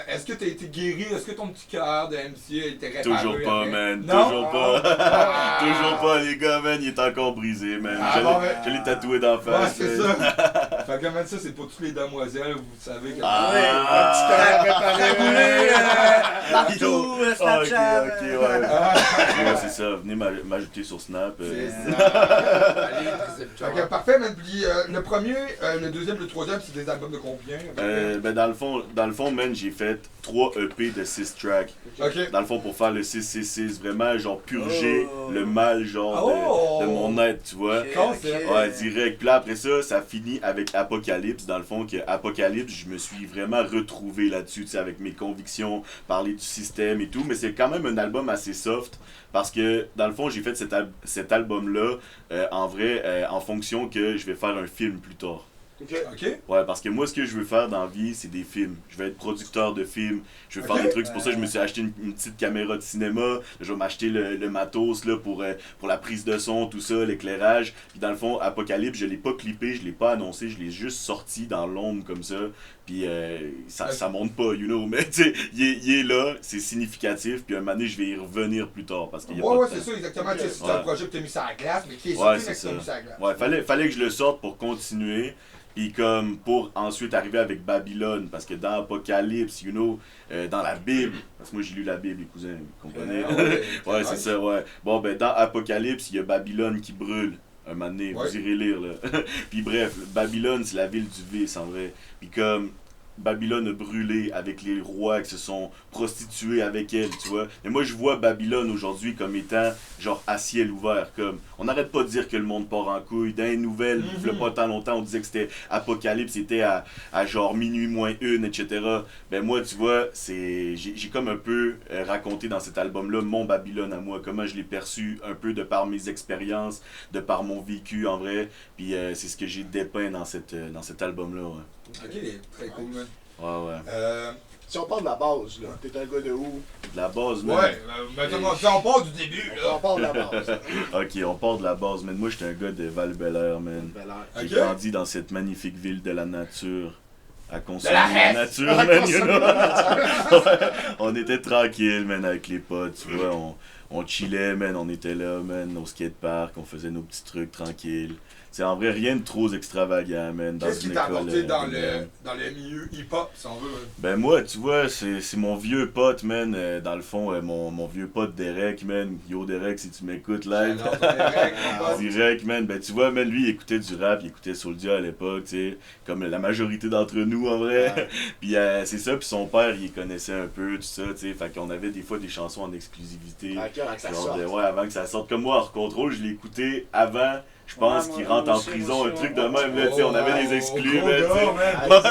Est-ce que t'as été guéri? Est-ce que ton petit cœur de MC a été réparé? Toujours pas, après? man. Non? Toujours pas. Ah. Toujours pas, les gars, man. Il est encore brisé, man. Ah, Je l'ai- bon, ben. je l'ai tatoué d'en Ouais, face. c'est man. ça. Fait que, man, ça, c'est pour toutes les demoiselles, vous savez que... Ah, Partout, Yo. Snapchat. Ok, ouais. Ouais, c'est ça. Venez m'ajouter sur Snap. C'est ça. Fait que, parfait, man. Puis le premier, le deuxième, le troisième, c'est des albums de combien? Ben dans le fond, man, j'ai fait 3 EP de 6 tracks. Ok. Dans le fond, pour faire le 666, vraiment, genre, purger Oh. le mal, genre, Oh. de mon être, tu vois. Concept. Ouais, direct. Puis là, après ça, ça finit avec Apocalypse. Dans le fond, que Apocalypse, je me suis vraiment retrouvé là-dessus, tu sais, avec mes convictions, parler du système et tout. Mais c'est quand même un album assez soft. Parce que, dans le fond, j'ai fait cet album-là, en vrai, en fonction que je vais faire un film plus tard. Ok. Ouais, parce que moi, ce que je veux faire dans la vie, c'est des films. Je veux être producteur de films. Je veux Ok. faire des trucs. C'est pour ça que je me suis acheté une petite caméra de cinéma. Je vais m'acheter le matos là, pour la prise de son, tout ça, l'éclairage. Puis dans le fond, Apocalypse, je l'ai pas clippé, je l'ai pas annoncé, je l'ai juste sorti dans l'ombre comme ça. Puis ça monte pas, you know, mais tu sais, il est là, c'est significatif, puis un moment donné, je vais y revenir plus tard, parce qu'il y a pas de c'est temps. ça, exactement. Tu sais, c'est Ouais. un projet que tu as mis sur la glace, mais qui est Ouais, sorti, c'est mais que tu as ça. mis sur la glace. Ouais, fallait que je le sorte pour continuer. Puis comme pour ensuite arriver avec Babylone, parce que dans Apocalypse, you know, dans la Bible, parce que moi j'ai lu la Bible, les cousins, vous comprenez? Ouais, c'est ça, ouais. Bon, ben dans Apocalypse, il y a Babylone qui brûle. Un moment donné, Ouais. vous irez lire, là. Puis bref, Babylone, c'est la ville du vice, en vrai. Puis comme Babylone a brûlé avec les rois qui se sont prostitués avec elle, tu vois. Mais moi, je vois Babylone aujourd'hui comme étant genre à ciel ouvert. Comme on n'arrête pas de dire que le monde part en couille. Dans les nouvelles, il y a pas tant longtemps, on disait que c'était Apocalypse, c'était à genre minuit moins une, etc. Ben moi, tu vois, j'ai comme un peu raconté dans cet album-là mon Babylone à moi, comment je l'ai perçu un peu de par mes expériences, de par mon vécu en vrai. Puis c'est ce que j'ai dépeint dans cet album-là. Ouais. Ok, très cool, man. Ouais. Si on parle de la base, là, t'es un gars de où? De la base, man. Ouais, maintenant, si on part du début, On là. parle de la base. Ok, on part de la base, man. Moi, j'étais un gars de Val-Belair, man. Bel air. J'ai Ok. grandi dans cette magnifique ville de la nature. À consommer la la Hesse. nature, À man. consommer You know? Ouais. On était tranquille, man, avec les potes, tu vois. On chillait, man. On était là, man, au skatepark. On faisait nos petits trucs tranquilles. C'est en vrai rien de trop extravagant, man. Dans Qu'est-ce une qui t'a école, apporté dans man. le milieu hip-hop, si on veut? Ben moi, tu vois, c'est mon vieux pote, man. Dans le fond, mon vieux pote Derek, man. Yo Derek, si tu m'écoutes live. Alors, direct, mon pote. Direct, man. Ben tu vois, man, lui, il écoutait du rap, il écoutait Soulja à l'époque, tu sais. Comme la majorité d'entre nous, en vrai. Ouais. Puis c'est ça, puis son père, il connaissait un peu, tout ça, tu sais. Fait qu'on avait des fois des chansons en exclusivité. À cœur, que ça Genre sorte. ouais, avant que ça sorte. Comme moi, hors contrôle, je l'ai écouté avant. Je pense Ouais, qu'il moi rentre en aussi, prison, moi un aussi, truc ouais. de même, là, tu sais. On avait des exclus, Oh, man, tu sais. gros gars, Ah, man.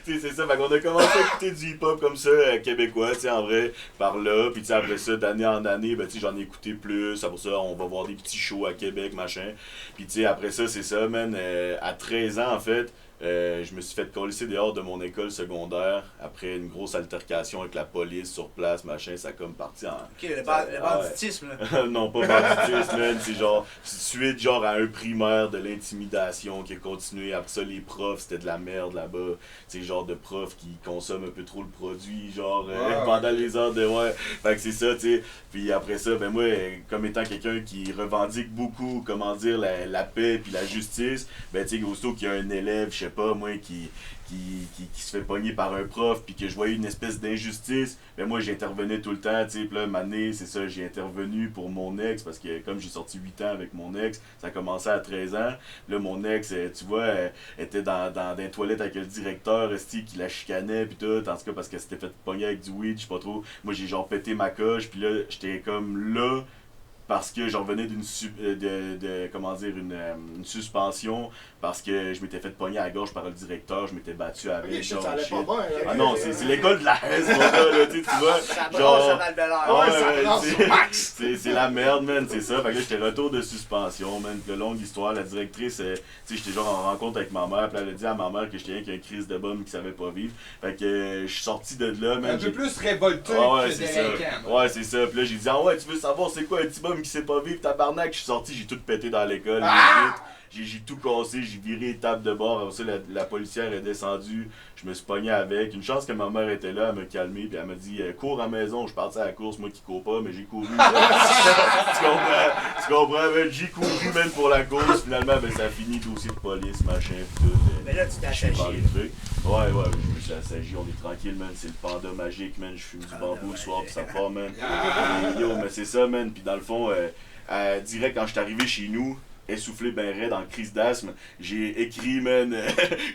Tu sais, c'est ça, fait qu'on a commencé à écouter du hip-hop comme ça, québécois, tu sais, en vrai, par là, puis tu sais, après ça, d'année en année, ben tu sais, j'en ai écouté plus, après ça, on va voir des petits shows à Québec, machin, puis tu sais, après ça, c'est ça, man, à 13 ans, en fait, je me suis fait colisser dehors de mon école secondaire, après une grosse altercation avec la police sur place, machin, ça a comme parti en... Ok, le banditisme, banditisme, là. non, pas banditisme, man, c'est genre, suite genre à un primaire de l'intimidation qui a continué. Après ça, les profs, c'était de la merde là-bas. C'est genre de profs qui consomment un peu trop le produit, genre, pendant les heures de, ouais. Fait que c'est ça, tu sais. Puis après ça, ben moi, comme étant quelqu'un qui revendique beaucoup, comment dire, la paix puis la justice, ben tu sais, aussitôt qu'il y a un élève, je sais pas, moi, qui se fait pogner par un prof, puis que je voyais une espèce d'injustice, ben moi j'intervenais tout le temps, tu sais, puis là, une année, c'est ça, j'ai intervenu pour mon ex, parce que comme j'ai sorti 8 ans avec mon ex, ça a commencé à 13 ans, là, mon ex, tu vois, était dans les toilettes avec le directeur, qui la chicanait, puis tout, en tout cas, parce qu'elle s'était fait pogner avec du weed, je sais pas trop, moi j'ai genre pété ma coche, puis là, j'étais comme là, parce que j'en revenais comment dire, une suspension, parce que je m'étais fait pogner à la gorge par le directeur, je m'étais battu avec, Ok, genre, ça allait shit. pas bien. Ah non, c'est l'école de la Hesse, mon gars, là, tu sais, tu vois, Ça genre... brasse à Val-Belair. Ouais, ça ouais, brasse tu au sais, max. c'est la merde, man, c'est ça. Fait que là, j'étais retour de suspension, man. Puis, longue histoire, la directrice, tu sais, j'étais genre en rencontre avec ma mère, puis elle a dit à ma mère que j'étais rien qu'un crise de bum qui savait pas vivre. Fait que je suis sorti de là, man. Un peu plus révolté Ah ouais, que c'est ça. délinquant. Ouais, c'est ça. Puis là, j'ai dit, ah ouais, tu veux savoir c'est quoi un petit bum qui sait pas vivre, tabarnak? Je suis sorti, j'ai tout pété dans l'école. Ah! J'ai tout cassé, j'ai viré les tables de bord. Après ça, la policière est descendue. Je me suis pogné avec. Une chance que ma mère était là, elle m'a calmé. Puis elle m'a dit, cours à la maison. Je suis parti à la course, moi qui cours pas, mais j'ai couru. Tu comprends, man? J'ai couru, même pour la course. Finalement, ben, ça a fini, dossier de police, machin, pis tout. Mais là, tu t'es Je suis dans attaché. les trucs. Ouais, je me suis assagi, on est tranquille, man. C'est le panda magique, man. Je fume du bambou le soir, pis ça part, man. Et yo, mais c'est ça, man. Puis dans le fond, direct quand je suis arrivé chez nous, essoufflé ben raide en crise d'asthme, j'ai écrit, man,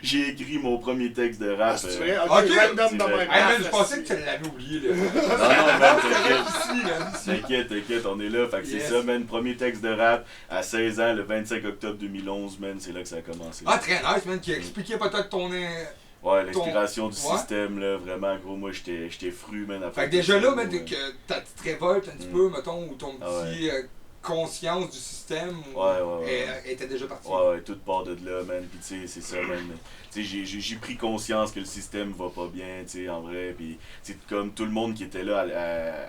j'ai écrit mon premier texte de rap. Ah, c'est vrai? Ok. Ok, random de C'est même. Hey, man, je pensais que tu l'avais oublié, là. Non, man, t'inquiète. Ici, là, ici. T'inquiète, on est là. Fait que Yes. c'est ça, man. Premier texte de rap à 16 ans, le 25 octobre 2011, man. C'est là que ça a commencé. Ah, très nice, man, qui expliquait peut-être ton... Ouais, l'inspiration du Ouais. système, là, vraiment, gros, moi, j'étais fru, man. Fait que déjà là, man, ouais. que ta petite révolte un petit peu, mettons, ou ton Ah petit... conscience du système Ouais. était déjà partie. Ouais, tout part de là, man. Puis, tu sais, c'est ça, man. Tu sais, j'ai pris conscience que le système va pas bien, tu sais, en vrai. Puis, tu sais, comme tout le monde qui était là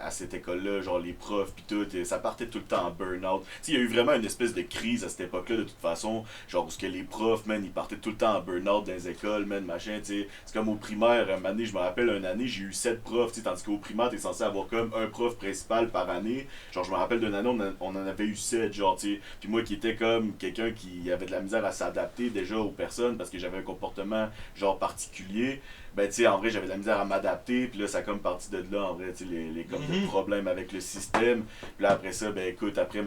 à cette école-là, genre les profs, puis tout, ça partait tout le temps en burn-out. Tu sais, il y a eu vraiment une espèce de crise à cette époque-là, de toute façon. Genre, parce que les profs, man, ils partaient tout le temps en burn-out dans les écoles, man, machin, tu sais. C'est comme au primaire, une année, je me rappelle, une année, j'ai eu 7 profs, tu sais, tandis qu'au primaire, t'es censé avoir comme un prof principal par année. Genre, je me rappelle d'une année, on en avait eu 7, genre, tu sais. Puis moi qui étais comme quelqu'un qui avait de la misère à s'adapter déjà aux personnes parce que j'avais un comportement genre particulier, ben tu sais, en vrai, j'avais de la misère à m'adapter, puis là, ça a comme parti de là, en vrai, tu sais, les comme de problèmes avec le système. Puis là, après ça, ben écoute, après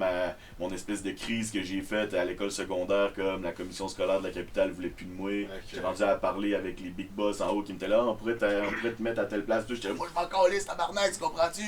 mon espèce de crise que j'ai faite à l'école secondaire, comme la commission scolaire de la capitale voulait plus de moi, j'ai rendu à parler avec les big boss en haut qui me étaient là, on pourrait te mettre à telle place, tout. J'étais là, moi je m'en calisse, tabarnak, tu comprends-tu?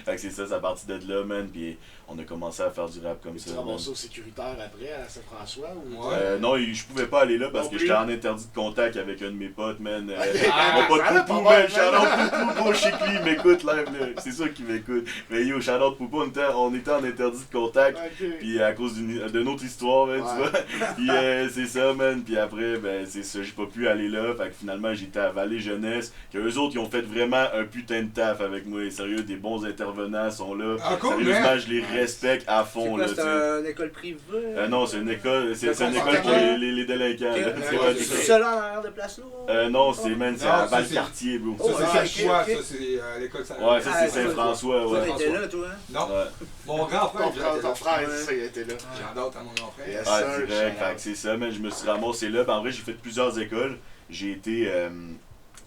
Fait que c'est ça a parti de là, man, puis on a commencé à faire du rap comme ça. Tu ramassais au sécuritaire après à Saint-François ou non, je pouvais pas aller là parce que j'étais en interdit de contact avec un de mes potes, man. Ah, Mon pote ça va Poupou, pas man, mal, shout-out Poupou, gros chic lui, il m'écoute live, là. C'est sûr qu'il m'écoute. Mais yo, shout-out Poupou, on était en interdit de contact, puis à cause d'une autre histoire, man, tu vois. Puis c'est ça, man, puis après, ben c'est ça, j'ai pas pu aller là, fait que finalement j'étais à Vallée Jeunesse, que eux autres, ils ont fait vraiment un putain de taf avec moi. Sérieux, des bons intervenants sont là. Ah, cool, sérieusement, man. je les respecte à fond, là, tu sais. C'est une école privée? Non, c'est une école, c'est une école pour les délinquants, là. C'est ça là en arrière de place là? Non, c'est à Valcartier, bro. Ça, c'est ok, Saint-Choix, ok. ça, c'est l'école Saint-Choix. Ouais, ça c'est Saint-François, ouais. Toi, t'étais là, toi, hein? Non, Ouais. mon grand frère, ton frère, ça, il était là. J'en d'autres à mon grand frère. Yes, Ah, sir, direct, shout-out. fait que c'est ça, mais je me suis ramassé là. Ben, en vrai, j'ai fait plusieurs écoles. J'ai été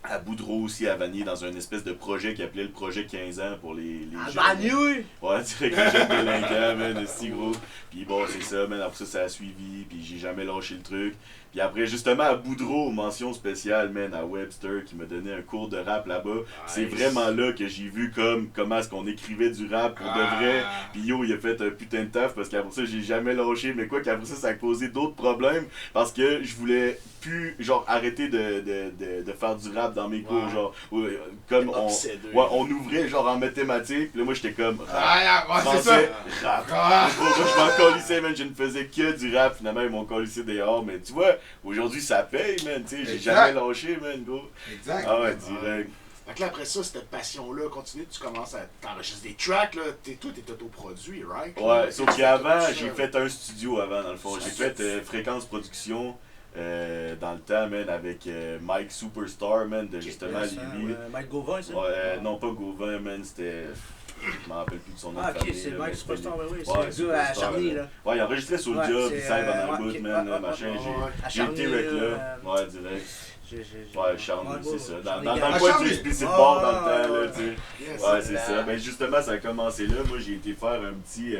à Boudreau aussi, à Vanier, dans un espèce de projet qui appelait le projet 15 ans pour les À jeunes. Vanier! Ouais, direct, les jeunes délinquants, man, c'est gros. Puis bon, c'est ça, man, après ça a suivi, puis j'ai jamais lâché le truc. Puis après, justement, à Boudreau, mention spéciale, man, à Webster, qui m'a donné un cours de rap là-bas. C'est vraiment là que j'ai vu comment est-ce qu'on écrivait du rap pour de vrai. Puis yo, il a fait un putain de taf, parce qu'après ça, j'ai jamais lâché. Mais quoi qu'après ça a causé d'autres problèmes, parce que je voulais plus, genre, arrêter de faire du rap dans mes cours, genre. Comme on ouvrait, genre, en mathématiques. Puis là, moi, j'étais comme rap, c'est ça. français, rap. Moi, je m'en calissais, man, je ne faisais que du rap. Finalement, ils m'ont calissé dehors. Mais tu vois, aujourd'hui, ça paye, man, tu sais, j'ai jamais lâché, man, gros. Exact. Ah ouais, direct. Fait que là, après ça, cette passion-là continue, tu commences à t'enregistrer des tracks, là. Toi, t'es autoproduit, right? Ouais, sauf Tu qu'avant, fais tout j'ai ça. fait un studio avant, dans le fond. J'ai fait Fréquence Production dans le temps, man, avec Mike Superstar, man, de justement Libye. Mike Gauvin, ça? Ouais, non, pas Gauvin, man, c'était... Je m'en rappelle plus de son nom Ah, de ok, famille, c'est là, Mike mais Superstar, c'était- oui, Ouais, c'est le gars à Superstar, Charny, là. Ouais, il enregistrait sur le Ouais, job, c'est, il save en un ouais, bout, ok, man, ouais, machin, ouais, à j'ai été avec Charny, là. Ouais, direct. Ouais, Charny, Ouais, c'est ça. Dans Charny, le gars. coin Charny. du Explicit Bar, dans le temps, là, Ouais. tu sais. Yes, Ouais, c'est ça. Ben justement, ça a commencé là. Moi, j'ai été faire un petit...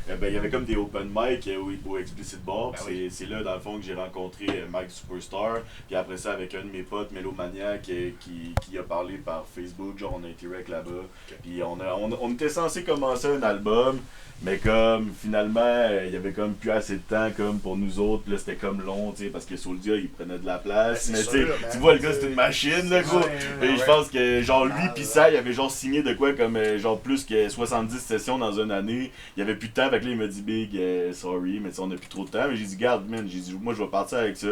ben, il y avait comme des open mic au Explicit Bar. Puis c'est là, dans le fond, que j'ai rencontré Mike Superstar. Puis après ça, avec un de mes potes, Mélomaniac, qui a parlé par Facebook. Genre, on a été rec là-bas. Puis on était censé commencer un album. Mais comme finalement, il y avait comme plus assez de temps comme pour nous autres, là c'était comme long, tu sais, parce que Souldia il prenait de la place. Mais tu sais, tu vois le gars c'est une machine là gros. Et je pense que genre lui pis ça, il avait genre signé de quoi comme genre plus que 70 sessions dans une année. Il y avait plus de temps, avec là il m'a dit Big, sorry, mais tu sais, on a plus trop de temps. Mais j'ai dit garde man, j'ai dit moi je vais partir avec ça.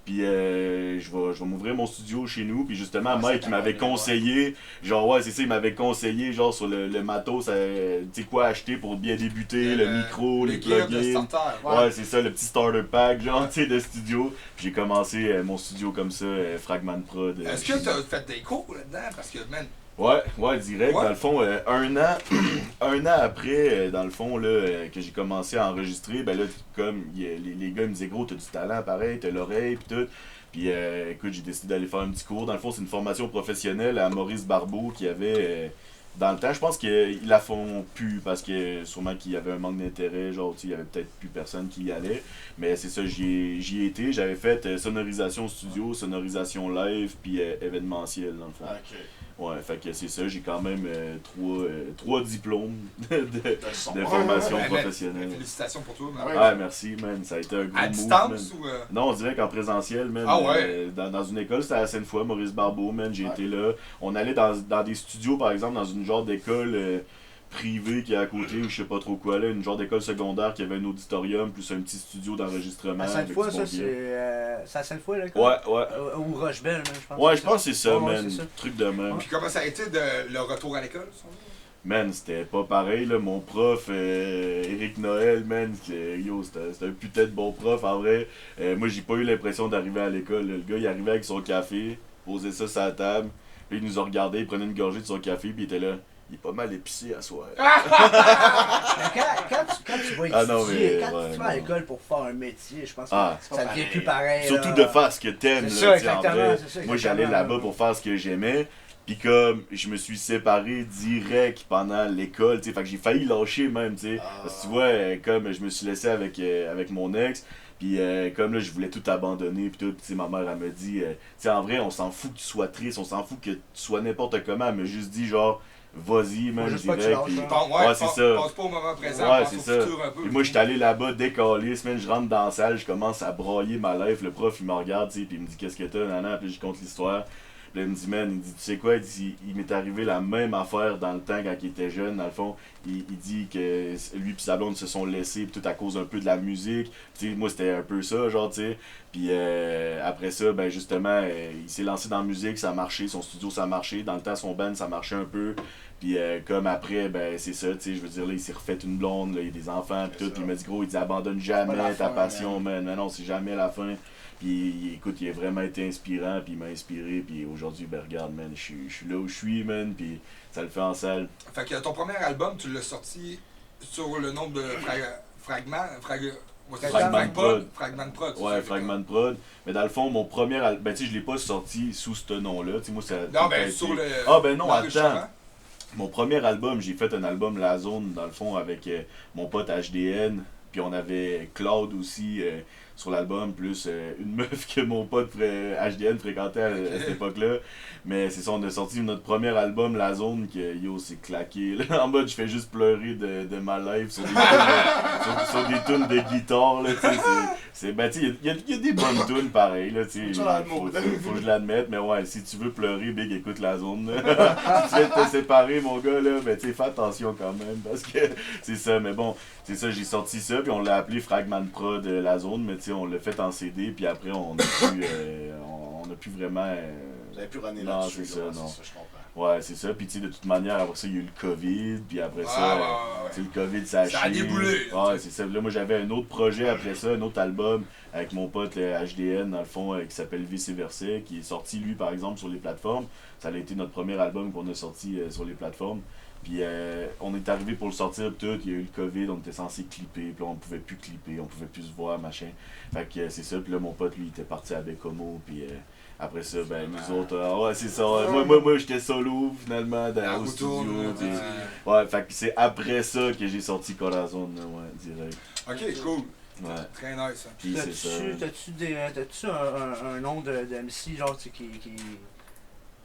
Puis je vais m'ouvrir mon studio chez nous. Puis justement, Mike il m'avait conseillé, genre ouais c'est ça, il m'avait conseillé genre sur le matos, tu sais quoi acheter pour bien débuter, le micro, les kits de plugins. starter. Ouais, c'est ça, le petit starter pack, genre, tu sais, de studio. Puis j'ai commencé mon studio comme ça, Fragment Prod. Est-ce que t'as fait des cours là-dedans? Parce que, man, Ouais, direct. Ouais. Dans le fond, un an après, dans le fond, là, que j'ai commencé à enregistrer, ben là, comme les gars me disaient, gros, t'as du talent pareil, t'as l'oreille, pis tout. Puis écoute, j'ai décidé d'aller faire un petit cours. Dans le fond, c'est une formation professionnelle à Maurice Barbeau qui avait. Dans le temps, je pense qu'ils la font plus parce que sûrement qu'il y avait un manque d'intérêt, genre il y avait peut-être plus personne qui y allait. Mais c'est ça, j'y ai été. J'avais fait sonorisation studio, sonorisation live, puis événementiel dans le fond. Ok. Ouais, fait que c'est ça, j'ai quand même trois diplômes de formation man, professionnelle. félicitations pour toi, man. Ouais, merci, man. Ça a été un gros À move, distance man. ou. Non, on dirait qu'en présentiel, man. Ah ouais? Dans une école, c'était à la Sainte-Foy, Maurice Barbeau, man. J'ai été là. On allait dans des studios, par exemple, dans une genre d'école privé qui est à côté, ou je sais pas trop quoi, là, une genre d'école secondaire qui avait un auditorium plus un petit studio d'enregistrement. À avec Sainte-Foy, du bon ça, gear. c'est à Sainte-Foy, là? Ouais. Ou Rochebelle, même, je pense. Ouais, je pense que c'est ça, Ouais, man. c'est ça. Truc de même. Puis comment ça a été le retour à l'école? Man, c'était pas pareil, là. Mon prof, Éric Noël, man, c'était un putain de bon prof, en vrai. Moi, j'ai pas eu l'impression d'arriver à l'école, là. Le gars, il arrivait avec son café, posait ça sur la table, puis il nous a regardé, il prenait une gorgée de son café, puis il était là. Il est pas mal épicé à soir. Mais quand tu vas Ah non, étudier, mais, quand ouais, tu vas à non. l'école pour faire un métier, je pense que Ah. ça devient plus pareil. Surtout là. de faire ce que t'aimes, C'est là, ça, tu sais, en exactement, vrai. c'est ça, Moi, j'allais exactement. là-bas pour faire ce que j'aimais. Puis comme je me suis séparé direct pendant l'école, tu sais, fait que j'ai failli lâcher même, tu sais. Parce que tu vois, comme je me suis laissé avec mon ex, puis comme là, je voulais tout abandonner, puis tout, tu sais, ma mère, elle me dit, tu sais, en vrai, on s'en fout que tu sois triste, on s'en fout que tu sois n'importe comment, elle m'a juste dit, genre, vas-y, man, juste pas que tu direct, lâches, puis... hein. Ouais, c'est ça. Pense pas au moment présent, Ouais, pense c'est au ça. futur un peu. Puis moi, j'étais allé là-bas décalé, semaine, je rentre dans la salle, je commence à broyer ma lèvre, le prof, il me regarde, tu sais, puis il me dit, qu'est-ce que t'as, nana, puis je compte l'histoire. Puis là, il me dit, man, il dit, tu sais quoi, il m'est arrivé la même affaire dans le temps quand il était jeune, dans le fond. Il dit que lui et sa blonde se sont laissés, puis tout à cause un peu de la musique. Tu sais, moi, c'était un peu ça, genre, tu sais. Puis après ça, ben justement, il s'est lancé dans la musique, ça a marché, son studio, ça a marché. Dans le temps, son band, ça marchait un peu. Puis comme après, ben c'est ça, tu sais, je veux dire, là, il s'est refait une blonde, là, il y a des enfants, puis tout. Puis il m'a dit, gros, il dit, abandonne jamais la ta fin, passion, man. Mais non, c'est jamais la fin. Puis écoute, il a vraiment été inspirant, puis il m'a inspiré, puis aujourd'hui, ben regarde, man, je suis là où je suis, man, puis ça le fait en salle. Fait que ton premier album, tu l'as sorti sur le nom de Fragment Prod. Fragment Prod. c'est Ouais, ça, Fragment Prod. Mais dans le fond, mon premier album, ben tu sais, je l'ai pas sorti sous ce nom-là, tu sais, moi, ça... Non, ben sur le. Ah, ben non, l'enregistrement. attends. Mon premier album, j'ai fait un album La Zone, dans le fond, avec mon pote HDN. Puis on avait Claude aussi sur l'album, plus une meuf que mon pote HDN fréquentait à cette époque-là. Mais c'est ça, on a sorti notre premier album, La Zone, que yo, c'est claqué. Là, en mode, je fais juste pleurer de ma life sur des tunes de guitare. Là, ben, tu sais, il y a des bonnes tunes pareilles. Là, tu sais, faut que je l'admette. Mais ouais, si tu veux pleurer, Big, écoute La Zone. Si tu veux te séparer, mon gars, là, ben, tu sais, fais attention quand même. Parce que c'est ça, mais bon. C'est ça, j'ai sorti ça, puis on l'a appelé Fragment Prod La Zone, mais tu sais, on l'a fait en CD, puis après, on a pu vraiment... Vous avez pu runner non, là-dessus. c'est ça, là, non. c'est ça, je comprends. Ouais, c'est ça, puis tu sais, de toute manière, après ça, il y a eu le COVID, puis après Ouais, ça, ouais. tu sais, le COVID, ça a Ça a chié. déboulé, là, Ouais, c'est ça. Là, moi, j'avais un autre projet après ça, un autre album, avec mon pote le HDN, dans le fond, qui s'appelle Vice Versa, qui est sorti, lui, par exemple, sur les plateformes. Ça a été notre premier album qu'on a sorti sur les plateformes. Puis on est arrivé pour le sortir tout, il y a eu le COVID, on était censé clipper, puis là, on pouvait plus clipper, on pouvait plus se voir, machin. Fait que c'est ça, puis là mon pote lui il était parti à Bécomo, puis après ça, ben nous autres, ouais c'est ça, moi j'étais solo finalement dans au studio. Puis, ouais, fait que c'est après ça que j'ai sorti Corazon, ouais, direct. Ok, cool. Ouais. Très nice. Ça. Puis c'est ça. T'as-tu un nom de MC genre, tu sais,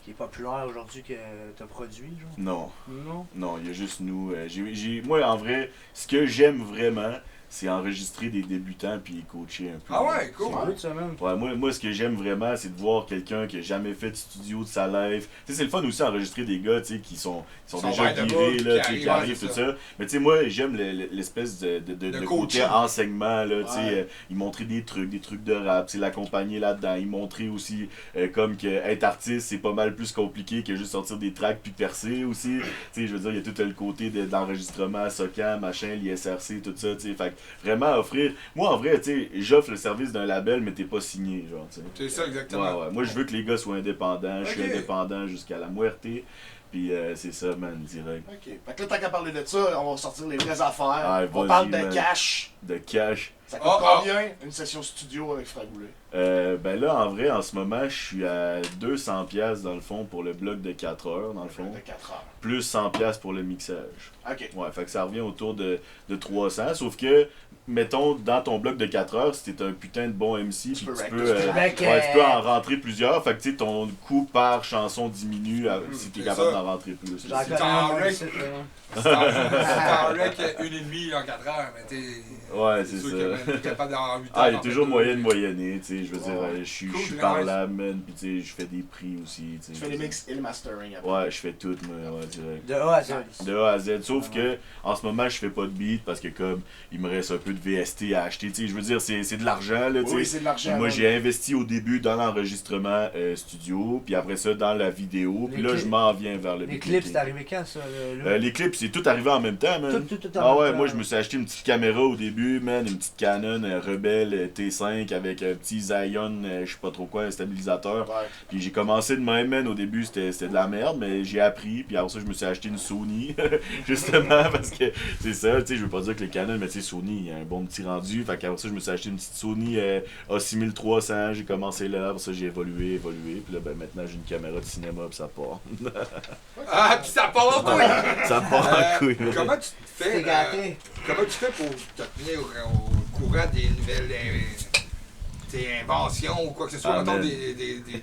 qui est populaire aujourd'hui que t'as produit, genre? Non. Non? Non, il y a juste nous. Moi, en vrai, ce que j'aime vraiment, c'est enregistrer des débutants puis coacher un peu. Ah ouais, cool. C'est good, ça, même. Ouais, moi, ce que j'aime vraiment, c'est de voir quelqu'un qui a jamais fait de studio de sa life. Tu sais, c'est le fun aussi d'enregistrer des gars, tu sais, qui sont déjà by the guirés, book, là, tu sais, qui arrivent, c'est tout ça. ça. Mais tu sais, moi, j'aime l'espèce de côté coaching. enseignement, là, tu sais. Ouais. Ils montraient des trucs de rap, tu sais, l'accompagner là-dedans. Ils montraient aussi, comme que être artiste, c'est pas mal plus compliqué que juste sortir des tracks puis percer aussi. Tu sais, je veux dire, il y a tout le côté d'enregistrement, SOCAM, machin, l'ISRC, tout ça, tu sais. Fait que vraiment offrir. Moi, en vrai, tu sais, j'offre le service d'un label, mais t'es pas signé, genre, tu sais. C'est ça, exactement. Ouais. Moi, je veux que les gars soient indépendants. Je suis Ok. indépendant jusqu'à la muerte. Puis c'est ça, man, direct. Ok. Fait que là, tant qu'à parler de ça, on va sortir les vraies affaires. Ah, On vas-y, parle de man. cash. De cash. Ça coûte combien une session studio avec Fragoulé? Ben là, en vrai, en ce moment, je suis à 200$ dans le fond pour le bloc de 4 heures, dans le fond. De 4 heures. Plus 100$ pour le mixage. Ok. Ouais, fait que ça revient autour de 300. Sauf que, mettons, dans ton bloc de 4 heures, si t'es un putain de bon MC, puis peux tu rack peux, tout. tu peux en rentrer plusieurs. Fait que, tu sais, ton coût par chanson diminue si t'es c'est capable ça. d'en rentrer plus. J'en C'est connais en un, rec. ici, là. C'est en rec 1,5 en 4 heures, mais t'es. Ouais, c'est sûr ça. que, man, t'es capable en 8 heures. Ah, il y a en toujours fait, moyen de moyenner, tu sais, je veux dire, Ouais. je suis Cool, parlable, man, pis tu sais, je fais des prix aussi, tu sais. Tu fais les mix et le mastering après. Ouais, je fais tout, moi, ouais, direct. De A à Z. De A à Z, sauf que en ce moment je fais pas de beat parce que comme il me reste un peu de VST à acheter, tu sais, je veux dire c'est de l'argent là, tu sais. Oui, c'est de l'argent. Moi ouais. j'ai investi au début dans l'enregistrement studio, puis après ça dans la vidéo, puis Les là clips. je m'en viens vers le Les beat clips, making. c'est arrivé quand ça? Là? Les clips, c'est tout arrivé en même temps, man. Tout en Ah même ouais, temps. moi je me suis acheté une petite caméra au début, man, une petite Canon Rebel T5 avec un petit Zion, je sais pas trop quoi, un stabilisateur. Ouais. Puis j'ai commencé de même, man. Au début, c'était de la merde, mais j'ai appris. Puis après ça, je me suis acheté une Sony, justement, parce que c'est ça, tu sais, je veux pas dire que les Canon, mais tu sais, Sony, il y a un bon petit rendu. Fait qu'après ça, je me suis acheté une petite Sony A6300. J'ai commencé là, après ça, j'ai évolué. Puis là, ben maintenant, j'ai une caméra de cinéma, puis ça part. Ah, pis ça part en couille! Ça part en couille, là. Comment tu te fais? T'es gâté. Comment tu fais pour te tenir au courant des nouvelles tes inventions ou quoi que ce soit? Ah, Mettons man.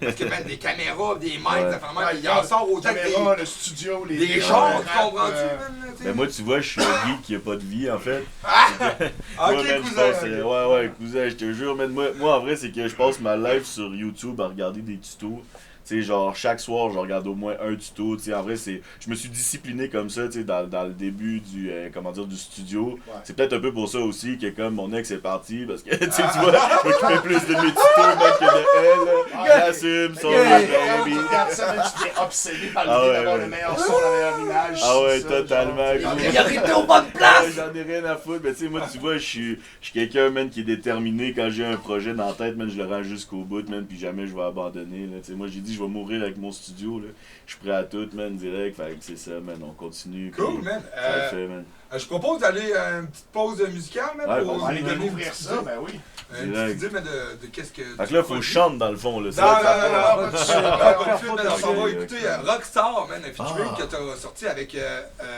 parce que même des caméras, des mics, Ouais. ça fait vraiment il en sort autant que Caméra, le studio, les des chars, tu rap, comprends-tu? man, tu sais? Ben moi, tu vois, je suis un geek qui a pas de vie, en fait. Ok, Moi, man, je cousin. passe, ouais, cousin, je te jure, man, moi, en vrai, c'est que je passe ma life sur YouTube à regarder des tutos. Tu sais, genre, chaque soir, je regarde au moins un tuto. Tu sais, en vrai, je me suis discipliné comme ça, tu sais, dans le début du, du studio. Ouais. C'est peut-être un peu pour ça aussi que, comme mon ex est parti, parce que, tu sais, tu vois, je m'occupais plus de mes tutos, même que de elle. J'assume, son baby. Tu regardes ça, même tu t'es obsédé par Ah l'idée ouais, d'avoir ouais. le meilleur son, la meilleure image. Ah ouais, c'est ça, totalement, genre, gros. Priorité aux bonnes places! Ouais, j'en ai rien à foutre, mais tu sais, moi, tu vois, je suis quelqu'un, man, qui est déterminé. Quand j'ai un projet dans la tête, man, je le rends jusqu'au bout, man, puis jamais je vais abandonner, là. Tu sais, moi, j'ai dit, je vais mourir avec mon studio, là. Je suis prêt à tout, man, direct. Fait que c'est ça, man, on continue. Cool, puis man. Ça le fait, man. Je propose d'aller à une petite pause musicale, man, Ouais, pour on On va aller nous donner découvrir une ça, petite ben oui. une Direct. petite idée, mais de qu'est-ce que. Fait que là, faut que je chante, dans le fond, là. C'est Non, là non, que ça non, part. non, pas de suite, pas de suite, man, on s'en va Ok, écouter ok. Rockstar, man, un featuring Ah. que t'as sorti avec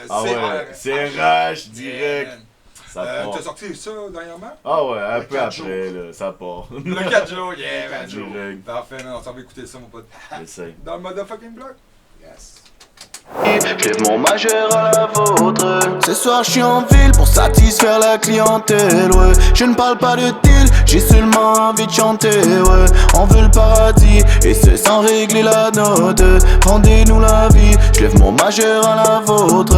Ah ouais, CRH, direct. Ça part. T'as sorti ça dernièrement? Ah ouais, un Le peu 4 après, là, ça part. Le 4 jours, yeah, man. Direct. Parfait, man, on s'en va écouter ça, mon pote. Essaye. Dans le motherfucking block. Yes. J'lève mon majeur à la vôtre. Ce soir je suis en ville pour satisfaire la clientèle, ouais. Je ne parle pas de deal, j'ai seulement envie de chanter, ouais. On veut le paradis et c'est sans régler la note. Rendez-nous la vie, j'lève mon majeur à la vôtre.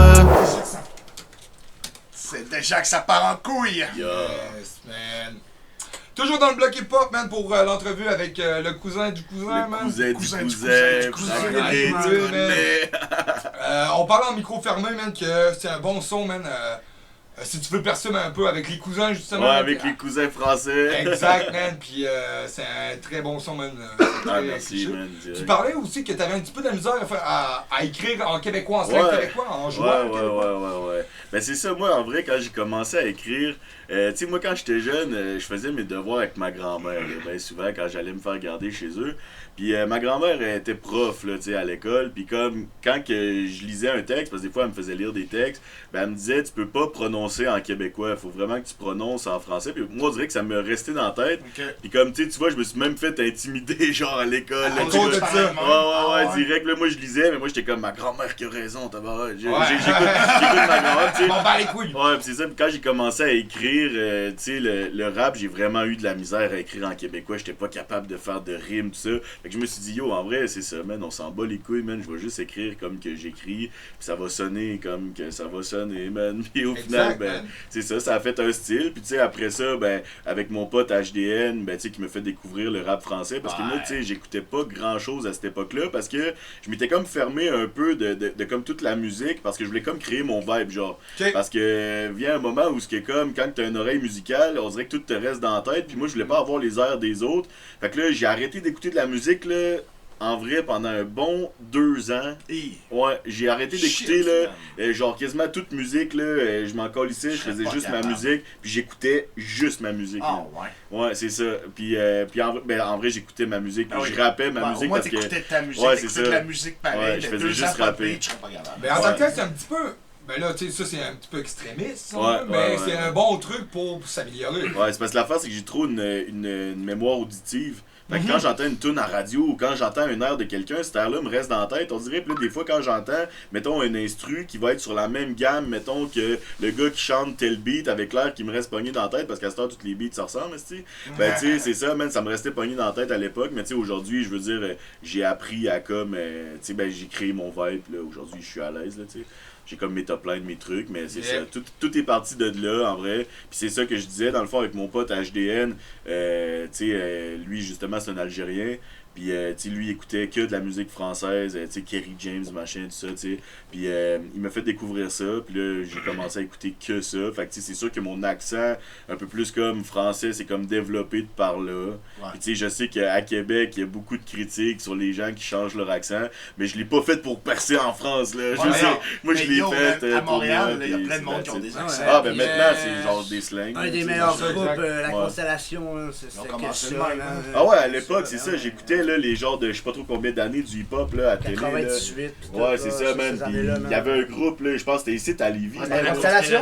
C'est déjà que ça part en couille. Yes, man. Toujours dans le bloc hip-hop, man, pour l'entrevue avec le cousin du cousin, Le man. cousin du Cousin cousin, du cousin, cousin du du cousin, cousin, man. tu connais. On parle en micro fermé, man, que c'est un bon son, man. Si tu veux percer un peu avec les cousins, justement. Ouais, man, avec puis- les cousins français. Exact, man. Puis c'est un très bon son, man. Ah, Très merci, cliché. man. Tu direct. parlais aussi que t'avais un petit peu de la misère à écrire en québécois, en slang Ouais. québécois, en jouant. Ouais. Ben c'est ça, moi en vrai, quand j'ai commencé à écrire, tu sais, moi quand j'étais jeune, je faisais mes devoirs avec ma grand-mère, ben souvent quand j'allais me faire garder chez eux. Puis ma grand-mère elle était prof, là, tu sais, à l'école, puis comme, quand que je lisais un texte, parce que des fois elle me faisait lire des textes, ben elle me disait, tu peux pas prononcer en québécois, faut vraiment que tu prononces en français, puis moi on dirait que ça me restait dans la tête, Ok. puis comme, tu sais, tu vois, je me suis même fait intimider, genre à l'école. À là, cause tu sais, de là. ça. Ouais, direct, là, moi je lisais, mais moi j'étais comme, ma grand-mère qui a raison, tabarnak. J'écoute Ouais. j'écoute ma grand-mère, tu sais. Bon, bah les couilles. Ouais, pis c'est ça, pis quand j'ai commencé à écrire, tu sais, le rap, j'ai vraiment eu de la misère à écrire en québécois, j'étais pas capable de faire de rimes, tout ça. Fait que je me suis dit, yo, en vrai, c'est ça, man, on s'en bat les couilles, man, je vais juste écrire comme que j'écris, pis ça va sonner comme que ça va sonner, man. Pis au final, Exact, ben, man. c'est ça, ça a fait un style, pis tu sais, après ça, ben, avec mon pote HDN, ben, tu sais, qui me fait découvrir le rap français, parce que moi, tu sais, j'écoutais pas grand chose à cette époque-là, parce que je m'étais comme fermé un peu de comme toute la musique, parce que je voulais comme créer mon vibe, genre. Ok. Parce que vient un moment où c'est comme quand t'as une oreille musicale, on dirait que tout te reste dans la tête, puis moi je voulais pas avoir les airs des autres. Fait que là, j'ai arrêté d'écouter de la musique là, en vrai pendant un bon 2 ans. Ouais, j'ai arrêté d'écouter Shit, là, man. genre quasiment toute musique là, je m'en colissais, je faisais pas juste ma capable. musique, puis j'écoutais juste ma musique. Ah là. ouais. Ouais, c'est ça. Puis en vrai, j'écautais ma musique, Ah oui. je rappais ma Ouais, musique au moins parce que t'écoutais ta musique, Ouais, c'est t'écoutais ça. de la musique pareil, Ouais, de je faisais 2 juste ans pas rapper. pire, je serais pas capable. Mais en tant Ouais. que tel, c'est un petit peu. Ben là, tu sais, ça c'est un petit peu extrémiste, si on Ouais, veut, mais ouais, c'est ouais. un bon truc pour s'améliorer. Ouais, c'est parce que l'affaire, c'est que j'ai trop une mémoire auditive. Fait que quand j'entends une tune à radio ou quand j'entends un air de quelqu'un, cet air-là me reste dans la tête. On dirait, puis là, des fois, quand j'entends, mettons, un instru qui va être sur la même gamme, mettons, que le gars qui chante tel beat avec l'air qui me reste pogné dans la tête, parce qu'à ce temps, tous les beats se ressemblent, tu ben, tu sais, c'est ça, man, ça me restait pogné dans la tête à l'époque, mais tu sais, aujourd'hui, je veux dire, j'ai appris à comme, tu sais, ben, j'ai créé mon vibe, là, aujourd'hui, je suis à l'aise, là, tu sais. J'ai comme mes top lines, mes trucs, mais c'est ça. Tout est parti de là, en vrai. Puis c'est ça que je disais, dans le fond, avec mon pote HDN. Tu sais, lui, justement, c'est un Algérien. Puis, tu sais, lui, il écoutait que de la musique française, tu sais, Kerry James, machin, tout ça, tu sais. Puis, il m'a fait découvrir ça. Puis là, j'ai commencé à écouter que ça. Fait que, tu sais, c'est sûr que mon accent, un peu plus comme français, c'est comme développé de par là. Ouais. Puis, tu sais, je sais qu'à Québec, il y a beaucoup de critiques sur les gens qui changent leur accent. Mais je l'ai pas fait pour percer en France, là. Je sais, moi, je l'ai fait à pour Montréal, moi, il y a puis plein de monde qui ont that's it. des accents. Ah, ben Puis, maintenant, c'est genre des slangs. Un là, des tu sais, meilleurs genre. groupes, la Ouais. Constellation, hein, c'est Ils ont que commencé ça, de même, là. hein. Ah ouais, à l'époque, c'est ça, j'écoutais là, les genres de je sais pas trop combien d'années du hip-hop là, à télé. Là. 98. puis tout, Ouais, c'est ça, ces man. Puis années-là, il y avait un groupe, là, je pense que c'était ici à Lévis. Ah, La Constellation?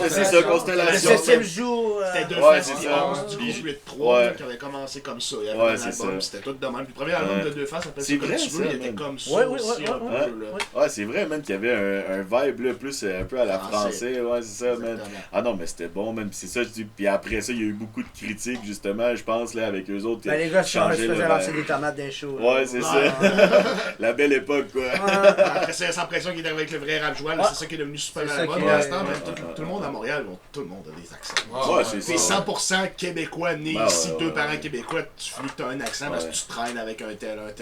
C'est ça, Le Constellation. 7e jour. C'était deux Ouais, faces c'est qui ça. avancent, du Puis- groupe 8-3 ouais. qui avait commencé comme ça. Il y avait Ouais, un c'est album, ça. c'était tout de même. Puis le premier album Ouais. de deux faces, s'appelle C'est ça comme vrai, tu veux, ça, il était man. comme ça Ouais, aussi ouais, un ouais, peu, là. Ouais, c'est vrai, man, qu'il y avait un vibe là, plus un peu à la français. Ouais, c'est ça, man. Exactement. Ah non, mais c'était bon, man. Puis c'est ça, je dis. Puis après ça, il y a eu beaucoup de critiques, justement, je pense, là, avec eux autres. Ben, les gars, se changeaient le faisaient lancer vibe. des tomates d'un show. Ouais, c'est ça. La belle époque, quoi. Après, c'est sans pression qui est arrivé avec le vrai rap joual, Ouais. c'est ça qui est devenu super C'est à ça la mode qui pour est- l'instant. mais ouais, tout le monde à Montréal, tout le monde a des accents. Ouais, c'est T'es ça. 100% québécois, né Ouais, ici, ouais, deux ouais, parents ouais. québécois, tu finis que t'as un accent parce que Ouais. tu traînes avec un tel, Ouais,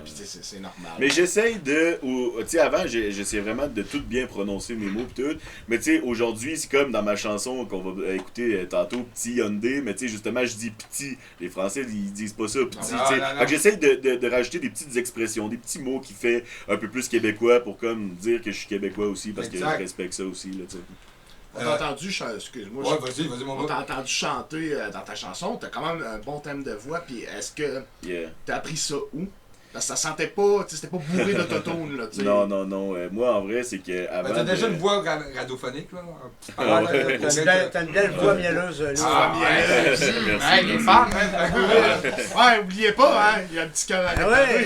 puis c'est normal. Mais j'essaye de. Tu sais, avant, j'essayais vraiment de tout bien prononcer mes mots pis tout. Mais tu sais, aujourd'hui, c'est comme dans ma chanson qu'on va écouter tantôt, Petit Hyundai. Mais tu sais, justement, je dis petit. Les Français, ils disent pas ça, petit. Non, tu sais. non, non. Fait que j'essaye de rajouter des petites expressions, des petits mots qui fait un peu plus québécois pour comme dire que je suis québécois aussi parce que Exact. je respecte ça aussi, là, tu sais. On t'a entendu, excuse-moi, Ouais, vas-y, mon on t'a gars. entendu chanter dans ta chanson, t'as quand même un bon thème de voix, puis est-ce que Yeah. t'as appris ça où? Parce que ça sentait pas, tu sais, c'était pas bourré d'autotune, là, tu sais. Non, non, non. Moi, en vrai, c'est que avant. Ben, t'as déjà de- une voix radiophonique, là. Ah ouais. T'as une belle voix mielleuse, là. Ah, ouais. Merci, Hey, les merci. femmes, hein. Ouais, oubliez pas, hein, il y a un petit cœur à Ah réparer. ouais!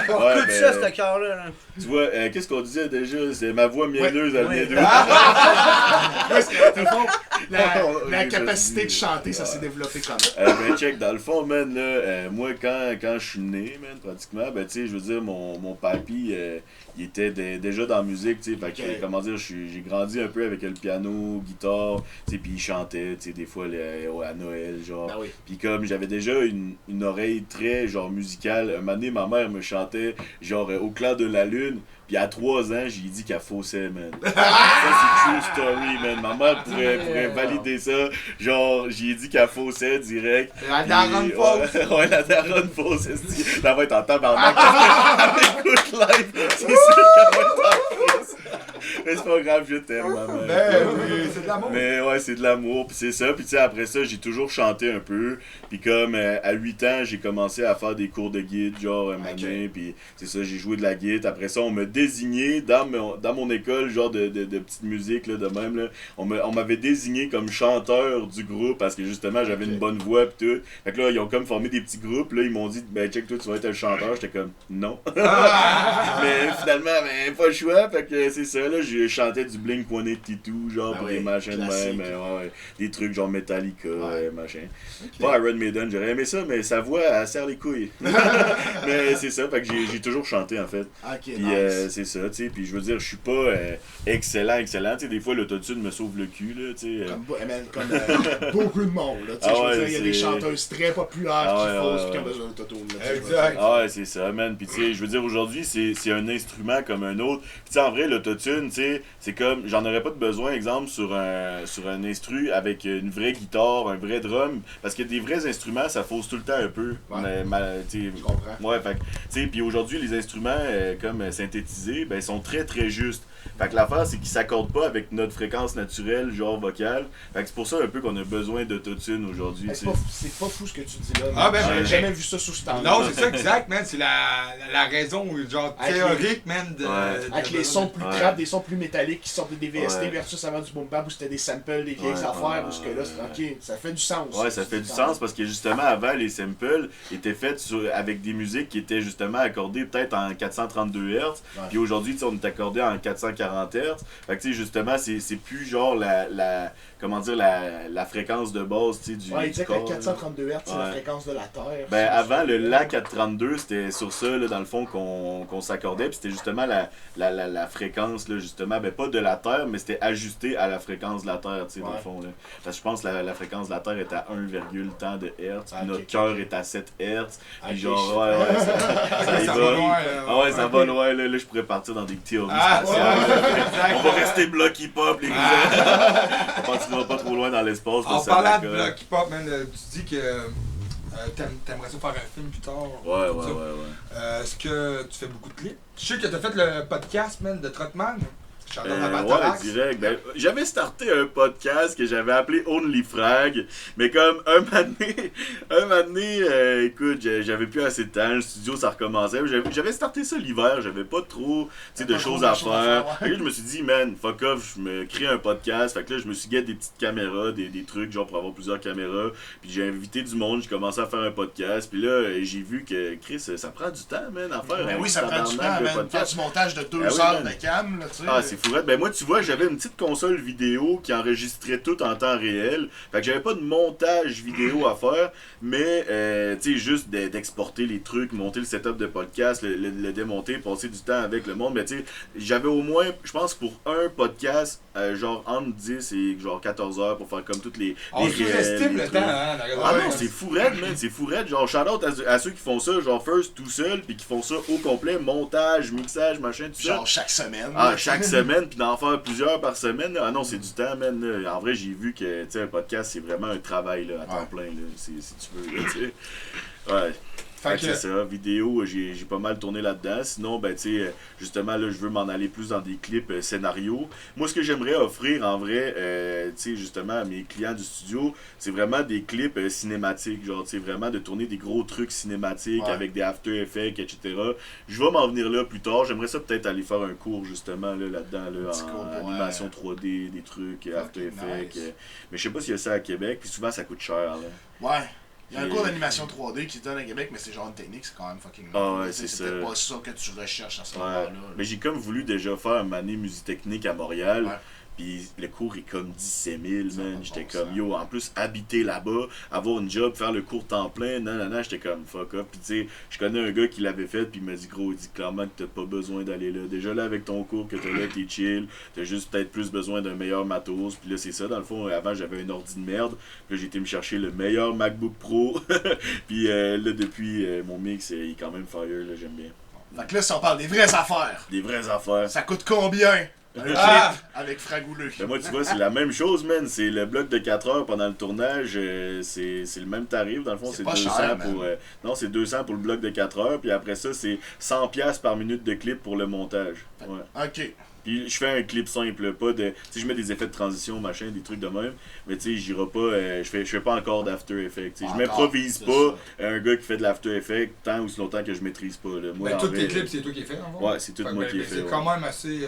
On Ouais, recoute ben, ça, ce cœur-là. Là. Tu vois, qu'est-ce qu'on disait déjà? C'est ma voix mielleuse, elle Ouais. vient d'où? Parce que, dans le fond, la Oui, capacité de je- chanter, ça ouais. s'est développé comme Ben check, dans le fond, man, là, moi, quand je suis né, man, pratiquement, ben, tu sais, je veux dire, mon papy, il était déjà dans la musique, tu sais, fait que, Ok. comment dire, j'ai grandi un peu avec le piano, guitare, tu sais, puis il chantait, tu sais, des fois, à Noël, genre. Ben oui. Puis comme j'avais déjà une oreille très, genre, musicale, un moment donné, ma mère me chantait, genre, au clair de la lune, puis à 3 ans, j'ai dit qu'elle faussait, man. Ça, c'est true story, man. Ma mère pourrait valider ça. Genre, j'ai dit qu'elle faussait direct. La Puis, daronne fausse. Ouais, la daronne fausse. esti. Elle va être en tabarnak. Elle écoute live. C'est sûr qu'elle va être en crise. Mais c'est pas grave, je t'aime, ma mère. Ben oui, c'est de l'amour. Mais ouais, c'est de l'amour, puis c'est ça. Puis tu sais, après ça, j'ai toujours chanté un peu. Puis comme à 8 ans, j'ai commencé à faire des cours de guide, genre un matin. Puis c'est ça, j'ai joué de la guitare. Après ça, on m'a désigné dans mon école, genre de petite musique, là, de même. Là, on m'avait désigné comme chanteur du groupe parce que justement, j'avais une bonne voix, puis tout. Fait que là, ils ont comme formé des petits groupes. Là, ils m'ont dit, ben check, toi, tu vas être un chanteur. J'étais comme, non. Mais finalement, ben, pas le choix. Fait que c'est ça, là, je chantais du Blink-182, genre, Ah pour oui, des machins de classique. même. Ouais, des trucs genre Metallica, Ouais. machin. Pas Iron Maiden, j'aurais aimé ça, mais sa voix, elle serre les couilles. Mais c'est ça, fait que j'ai toujours chanté, en fait. Ok, Puis nice. c'est ça, tu sais. Puis je veux dire, je suis pas excellent. Tu sais, des fois, l'autotune me sauve le cul, là, tu sais. Comme beaucoup de monde, là, tu sais, Ah je veux ouais, dire, il y a des c'est- chanteuses très populaires Ah qui ouais, faussent ouais, qui ont ouais. besoin d'autotune, là, tu sais, je veux Exact. dire. Ah ouais, c'est ça, man. Puis tu sais, je veux dire, aujourd'hui, c'est un instrument comme un autre. Puis tu sais, en vrai, l'autotune, tu sais, c'est comme, j'en aurais pas de besoin, exemple, sur un instru avec une vraie guitare, un vrai drum. Parce que des vrais instruments, ça fausse tout le temps un peu. Ouais. Tu sais, Je comprends. ouais, fait que, tu sais, puis aujourd'hui, les instruments comme synthétisés, ben, sont très très justes. Fait que l'affaire, c'est qu'ils s'accordent pas avec notre fréquence naturelle, genre vocale. Fait que c'est pour ça un peu qu'on a besoin d'autotune aujourd'hui, Hey, tu C'est sais. pas fou ce que tu dis là. Ah, ben, J'ai ben, jamais vu ça sous ce temps. Non, c'est ça, exact, man. C'est la raison, genre, Avec théorique, man. Ouais. Avec les sons plus Ouais. crap, des sons plus métalliques qui sortent des VST Ouais. versus avant du boom bap où c'était des samples, des vieilles affaires, où ce que là, c'est ok, ça fait du sens. Ouais, ça fait du sens parce que justement, avant, les samples étaient faits avec des musiques qui étaient justement accordées peut-être en 432 Hz. Ouais. Puis aujourd'hui, tu sais, on est accordé en 440 Hz. Fait que tu sais, justement, c'est plus genre comment dire, la fréquence de base, tu sais, du. Ouais, il du disait que corps, 432 Hz, c'est la Ouais. fréquence de la Terre. Ben, avant, le LA 432, c'était sur ça, là, dans le fond, qu'on s'accordait. Puis c'était justement la fréquence, là, justement, ben, pas de la Terre, mais c'était ajusté à la fréquence de la Terre, tu sais, dans le Ouais. fond. Là. Parce que je pense que la fréquence de la Terre est à 1, tant de Hertz. Ah, Puis notre ok, cœur ok. est à 7 Hertz. Puis Ok, genre, shit. ouais, ça y Ça va. va loin, là. Ah ouais, ça Ok. va loin, là, je pourrais partir dans des théories Ah, spatiales. ouais, On va rester bloc hip-hop, les gars. On partira pas trop loin dans l'espace. En parce que ça parlant de décolle. bloc hip-hop, man, tu dis que t'aimerais ça faire un film plus tard. Ouais, tout ouais, ça. ouais. Est-ce que tu fais beaucoup de clips? Je sais que t'as fait le podcast, man, de Trotman. Shout-out à Ouais, Batalax. direct. Ben, j'avais starté un podcast que j'avais appelé Only Frag, mais comme un moment donné, écoute, j'avais plus assez de temps, le studio ça recommençait. J'avais starté ça l'hiver, j'avais pas trop de Pas choses trop à de choses à faire. faire, Fait que là, je me suis dit, man, fuck off, je me crée un podcast. Fait que là, je me suis get des petites caméras, des trucs, genre pour avoir plusieurs caméras. Puis j'ai invité du monde, j'ai commencé à faire un podcast. Puis là, j'ai vu que Chris, ça prend du temps, man, à faire. Ben un oui, ça prend du temps, tabarnak de man. Faire podcast. du montage de 2 Ben oui, heures man. de cam, là, tu sais. Ah, c'est fourette. Ben moi, tu vois, j'avais une petite console vidéo qui enregistrait tout en temps réel. Fait que j'avais pas de montage vidéo à faire, mais, tu sais, juste d'exporter les trucs, monter le setup de podcast, le démonter, passer du temps avec le monde. Mais tu sais, j'avais au moins, je pense, pour un podcast, genre entre 10 et genre 14 heures pour faire comme toutes les On les sous-estime les le trucs. temps, hein, dans Ah le- non, c'est fou raide, man, c'est fou raide. Genre, shout-out à ceux qui font ça, genre first tout seul, puis qui font ça au complet, montage, mixage, machin, tout ça. Genre chaque semaine. Ah, chaque semaine, puis d'en faire plusieurs par semaine. Là. Ah non, c'est du temps, man. Là. En vrai, j'ai vu que, tu sais, un podcast, c'est vraiment un travail, là, à temps plein, là, si tu veux, là, tu sais. Ouais. Fait Fait que que- c'est ça, vidéo, j'ai pas mal tourné là-dedans. Sinon, ben, tu sais, justement, là, je veux m'en aller plus dans des clips scénarios. Moi, ce que j'aimerais offrir, en vrai, tu sais, justement, à mes clients du studio, c'est vraiment des clips cinématiques. Genre, tu sais, vraiment de tourner des gros trucs cinématiques Ouais. avec des After Effects, etc. Je vais m'en venir là plus tard. J'aimerais ça peut-être aller faire un cours, justement, là-dedans, là, petit en cours, ouais. animation 3D, des trucs, After Effects. nice. Mais je sais pas s'il y a ça à Québec, puis souvent, ça coûte cher, là. Ouais. Il y a un Et- cours d'animation 3D qui se donne à Québec, mais c'est genre une technique, c'est quand même fucking Ah long. ouais, Tu sais, c'est peut-être ça. pas ça que tu recherches à ce Ouais. moment-là. Mais j'ai comme voulu déjà faire une année musique technique à Montréal. Ouais. Puis le cours est comme 17 000, Ça man. va J'étais bon comme, sens. yo, en plus, habiter là-bas, avoir une job, faire le cours temps plein, non, j'étais comme, fuck up. Puis tu sais, je connais un gars qui l'avait fait, puis il m'a dit, gros, il dit clairement que t'as pas besoin d'aller là. Déjà là, avec ton cours que t'as là, t'es chill. T'as juste peut-être plus besoin d'un meilleur matos. Puis là, c'est ça, dans le fond, avant, j'avais un ordi de merde. Puis là, j'ai été me chercher le meilleur MacBook Pro. Puis là, depuis, mon mix, il est quand même fire, là, j'aime bien. Fait que là, si on parle des vraies affaires, Des vraies affaires. ça coûte combien? Un Ah! clip avec Fragouleux. Ben moi, tu vois, c'est la même chose, man. C'est le bloc de 4 heures pendant le tournage. C'est le même tarif. Dans le fond, C'est c'est pas 200 cher, pour... man. non, c'est 200 pour le bloc de 4 heures. Puis après ça, c'est 100$ par minute de clip pour le montage. Ouais. Ok. Puis je fais un clip simple, pas de... Tu sais, je mets des effets de transition, machin, des trucs de même. Mais tu sais, j'irai pas... je fais pas encore d'After Effects. Tu sais, je Encore, m'improvise c'est pas un gars qui fait de l'After Effects tant ou si longtemps que je maîtrise pas. Là. Moi, Ben, en tous vrai, tes clips, c'est toi qui les fais, en fait? Ouais, c'est tout Fait que, moi ben, qui les ben, fais. C'est ouais. quand même assez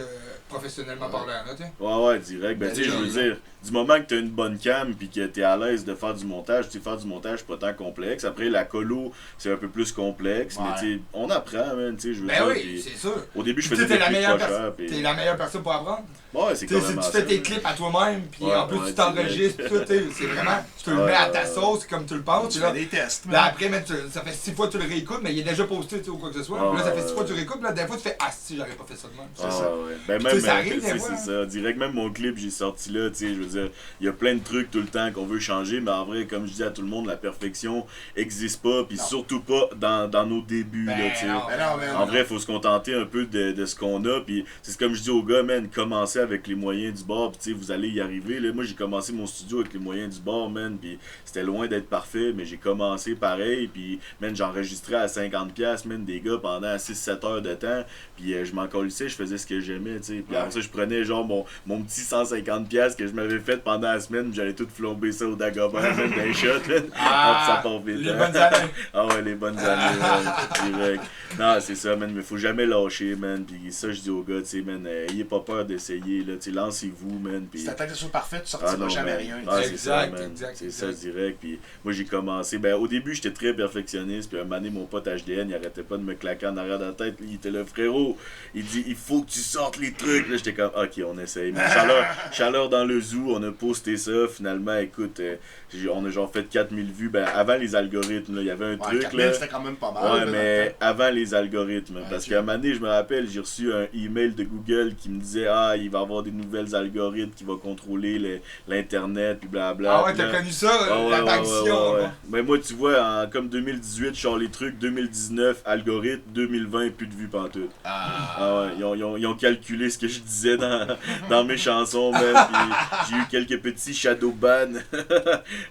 professionnellement parlant, là, tu sais. Ouais, direct. Ben, Ben, tu sais, je veux déjà, dire, du moment que t'as une bonne cam puis que t'es à l'aise de faire du montage, tu sais, faire du montage, c'est pas tant complexe. Après, la colo, c'est un peu plus complexe, Ouais. mais tu sais, on apprend, man, tu sais, je veux Ben dire. oui, puis c'est sûr. au début, je Puis, faisais tu sais, des t'es la clips meilleure pas chers, personne. puis... T'es la meilleure personne pour apprendre. Ouais, c'est Tu sais, si carrément tu fais ça. tes clips à toi-même, puis Ouais, en plus ouais, tu t'enregistres, tout, tu sais, c'est vraiment, tu te le Ouais, mets à ouais, ta ouais. sauce comme tu le penses. Tu puis là, fais des tests, là, man. après, mais ça fait 6 fois que tu le réécoutes, mais il est déjà posté, tu sais, ou quoi que ce soit. Ouais, Puis là, ça fait ouais, 6 fois que tu ouais. réécoutes, puis là, des fois, tu fais ah si, j'aurais pas fait ça de même. Ah, ça. ouais. Ben Puis, même, tu sais, ça arrive, tu sais, des fois, c'est ça. Direct, même mon clip, j'ai sorti là, tu sais, je veux dire, il y a plein de trucs tout le temps qu'on veut changer, mais en vrai, comme je dis à tout le monde, la perfection existe pas, puis Non. surtout pas dans nos débuts, Ben, là, tu sais. non. Ben non, man. En vrai, il faut se contenter un peu de ce qu'on a. Puis c'est comme je dis aux gars, man, commencez avec les moyens du bord. Puis tu sais, vous allez y arriver. Là, moi, j'ai commencé mon studio avec les moyens du bord, man. Puis c'était loin d'être parfait, mais j'ai commencé pareil. Puis, man, j'enregistrais à 50$, man, des gars pendant 6-7 heures de temps. Puis je m'en colissais, je faisais ce que j'aimais, tu sais. Puis après ça, je prenais genre mon petit 150$ que je m'avais fait pendant la semaine, j'allais tout flomber ça au Dagobah, même d'un shot, là. Ça part vite. Les bonnes années. Ah ouais, les bonnes années, man, direct. Non, c'est ça, man, mais faut jamais lâcher, man. Puis ça, je dis aux gars, tu sais, man, ayez pas peur d'essayer, là, tu sais, lancez-vous, man. Puis... Si t'attends que ce soit parfait, tu sortiras jamais man. rien. C'est ça, man. Exact. C'est ça, direct. Puis moi, j'ai commencé. Ben, au début, j'étais très perfectionniste. Puis un moment donné, mon pote HDN, il arrêtait pas de me claquer en arrière de la tête. Il était là, frérot. Il dit, il faut que tu sortes les trucs. Là, j'étais comme, ok, on essaye. Mais chaleur dans le zoo, on a posté ça. Finalement, écoute, on a genre fait 4000 vues. Ben, avant les algorithmes, là, il y avait un truc. 4000, là. c'était quand même pas mal. Ouais, mais avant les algorithmes. Parce ok. qu'à un moment donné, je me rappelle, j'ai reçu un email de Google qui me disait, ah, il va y avoir des nouvelles algorithmes qui vont contrôler l'Internet, puis blabla. Ah ouais, t'as connu ça, ouais, l'apparition. ouais. Mais moi, tu vois, comme 2018, je sors les trucs, 2019, algorithme, 2020, plus de vues pantoute. Ah ouais, ils ont calculé ce que je disais dans mes chansons, même, puis j'ai eu quelques petits shadow ban.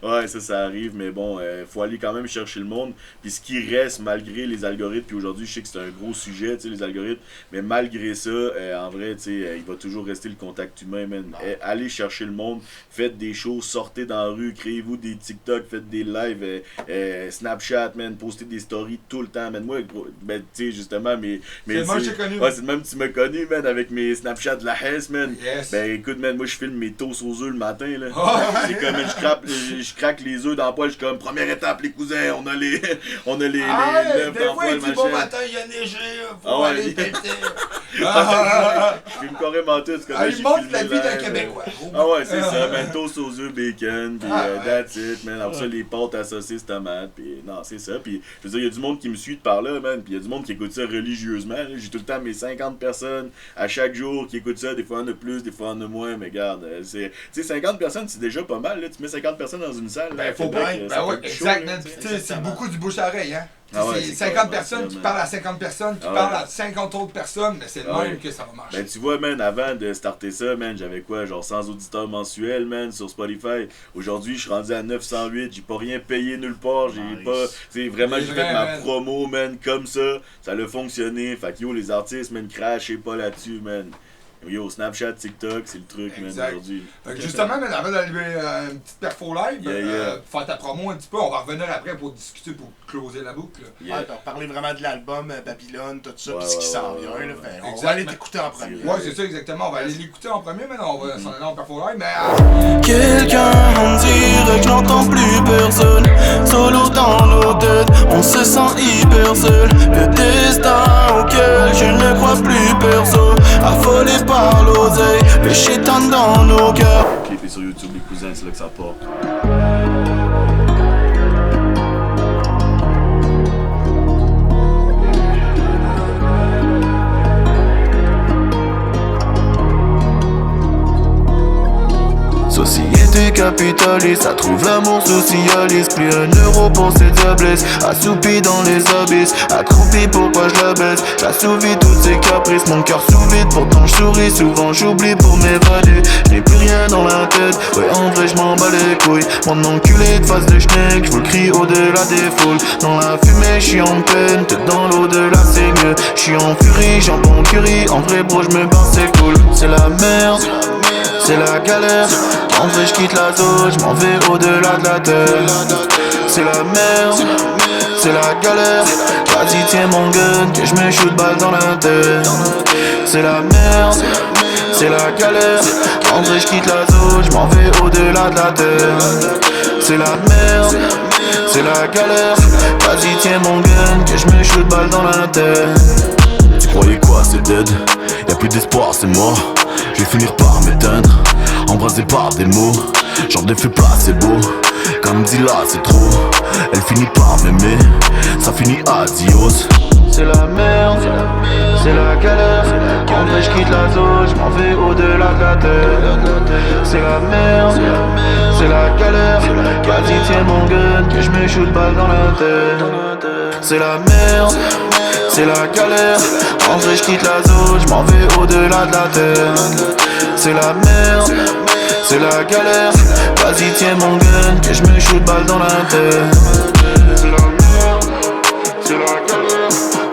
Ouais, ça arrive, mais bon, faut aller quand même chercher le monde. Puis ce qui reste, malgré les algorithmes, puis aujourd'hui, je sais que c'est un gros sujet, tu sais, les algorithmes, mais malgré ça, en vrai, tu sais, il va toujours rester le contact humain, man. Allez chercher le monde, faites des shows, sortez dans la rue, créez-vous des TikTok, faites des lives, Snapchat, man, postez des stories tout le temps, man. Moi, ben, tu sais, justement, c'est le même que j'ai connu. Ouais, c'est le même que tu m'as connu, man, avec mes Snapchat de la Hesse, man. Yes. Ben, écoute, man, moi, je filme mes toasts aux œufs le matin, là. Oh, C'est comme, je craque les œufs dans le poêle, je suis comme, première étape, les cousins, on a les des l'œuf dans le fois, il poêle, dit bon machin. matin, il y a neigé, faut Ah ouais, aller il- péter. Je filme carrément tout, c'est comme Il j'ai montre filmé la vie d'un live. Québécois. Ah ouais, c'est ça, man, toast aux œufs, bacon, pis Ouais. that's it, man. Après ça, les pâtes à saucisses, tomates, pis non, c'est ça. Pis je veux dire, il y a du monde qui me suit de par là, man, pis il y a du monde qui écoute ça religieusement. Là. J'ai tout le temps mes 50 personnes à chaque jour qui écoutent ça. Des fois, il y en a plus, des fois, il y en a moins, mais regarde, c'est... Tu sais, 50 personnes, c'est déjà pas mal, là. Tu mets 50 personnes dans une salle, là, Ben, à faut Québec, bien. ça Ben fait ouais, du show, exact, là, man. tu sais. Puis, tu sais, c'est beaucoup du bouche à oreille, hein. Ah ouais, C'est c'est 50 carrément personnes ça, qui man. parlent à 50 personnes qui Ah parlent ouais. à 50 autres personnes, mais c'est le Ah même ouais. que ça va marcher. Ben tu vois, man, avant de starter ça, man, j'avais quoi, genre 100 auditeurs mensuels, man, sur Spotify. Aujourd'hui, je suis rendu à 908, j'ai pas rien payé nulle part, j'ai Nice. pas... Tu sais, vraiment, C'est j'ai vrai, fait ma man. promo, man, comme ça a fonctionné. Fait que yo, les artistes, man, crachez pas là-dessus, man. Yo, Snapchat, TikTok, c'est le truc, man, Exact. aujourd'hui. Fait que justement, man, avant d'allumer une petite perfo live, Yeah. faire ta promo un petit peu, on va revenir après pour discuter, pour closer la boucle. Yeah. Ouais, t'as parlé vraiment de l'album Babylone, tout ça, Ouais, pis ce qui ouais, s'en ouais, vient, ouais, là. ouais. Fait, on Exact. va aller t'écouter en premier. Ouais, c'est ça, exactement. On va aller l'écouter en premier, mais on va s'en aller en perfo live, mais... Quelqu'un, on dirait que je n'entends plus personne. Solo dans nos têtes, on se sent hyper seul. Le destin auquel je ne crois plus perso, affolé par l'oseille, le chétan dans nos cœurs. Le clip est sur YouTube, les cousins, c'est là que ça part. Société capitaliste, ça trouve l'amour socialiste. Plus un euro pour ses diablesses, assoupi dans les abysses. Accroupi, pourquoi je la baisse? J'assouvis toutes ses caprices, mon cœur sous vide. Pourtant je souris, souvent j'oublie pour m'évader. Je n'ai plus rien dans la tête, ouais en vrai je m'en bats les couilles. Mon enculé de face de schneck, je vous le crie au-delà des foules. Dans la fumée, je suis en peine, tête dans l'au-delà c'est mieux. Je suis en furie, jambon curry, en vrai bro je me bats c'est cool. C'est la merde, c'est la galère. En vrai je quitte la zone, je m'en vais au-delà de la terre. C'est la merde, c'est la galère. Vas-y tiens mon gun, que je me shoot balle dans la tête. C'est la merde, c'est la galère. En vrai je quitte la zone, je m'en vais au-delà de la terre. C'est la merde, c'est la galère. Vas-y tiens mon gun, que je me shoot balle dans la tête. Tu croyais quoi, c'est dead? Y'a plus d'espoir, c'est mort. Je vais finir par m'éteindre, embrasé par des mots. Genre ne fais pas, c'est beau. Comme dit là, c'est trop. Elle finit par m'aimer, ça finit adios. C'est la merde, c'est la galère. En vrai je quitte la zone, je m'en vais au-delà de la terre. C'est la merde, c'est la galère. Vas-y tiens mon gun, que je me shoot balle dans la tête. C'est la merde, c'est la galère. En vrai je quitte la zone, je m'en vais au-delà de la terre. C'est la merde, c'est la galère. Vas-y tiens mon gun, que je me shoot balle dans la tête. C'est la merde, c'est la galère.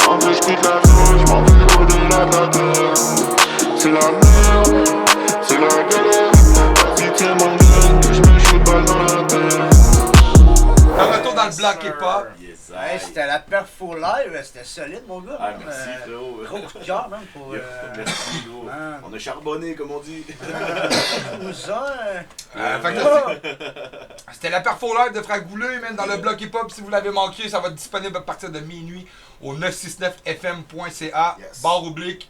En vrai je quitte la zone, je m'en vais au-delà de la terre. C'est la merde. dans le bloc hip-hop. Yes, Hey, c'était la perfo live, c'était solide, mon gars. Ah, man. merci, frérot. Gros coup de cœur, même, pour. Merci, gros. man. On a charbonné, comme on dit. Cousin. Fait que là, c'était la perfo live de Fragouleux, man, dans le bloc hip-hop. Si vous l'avez manqué, ça va être disponible à partir de minuit au 969fm.ca, Yes. barre oblique,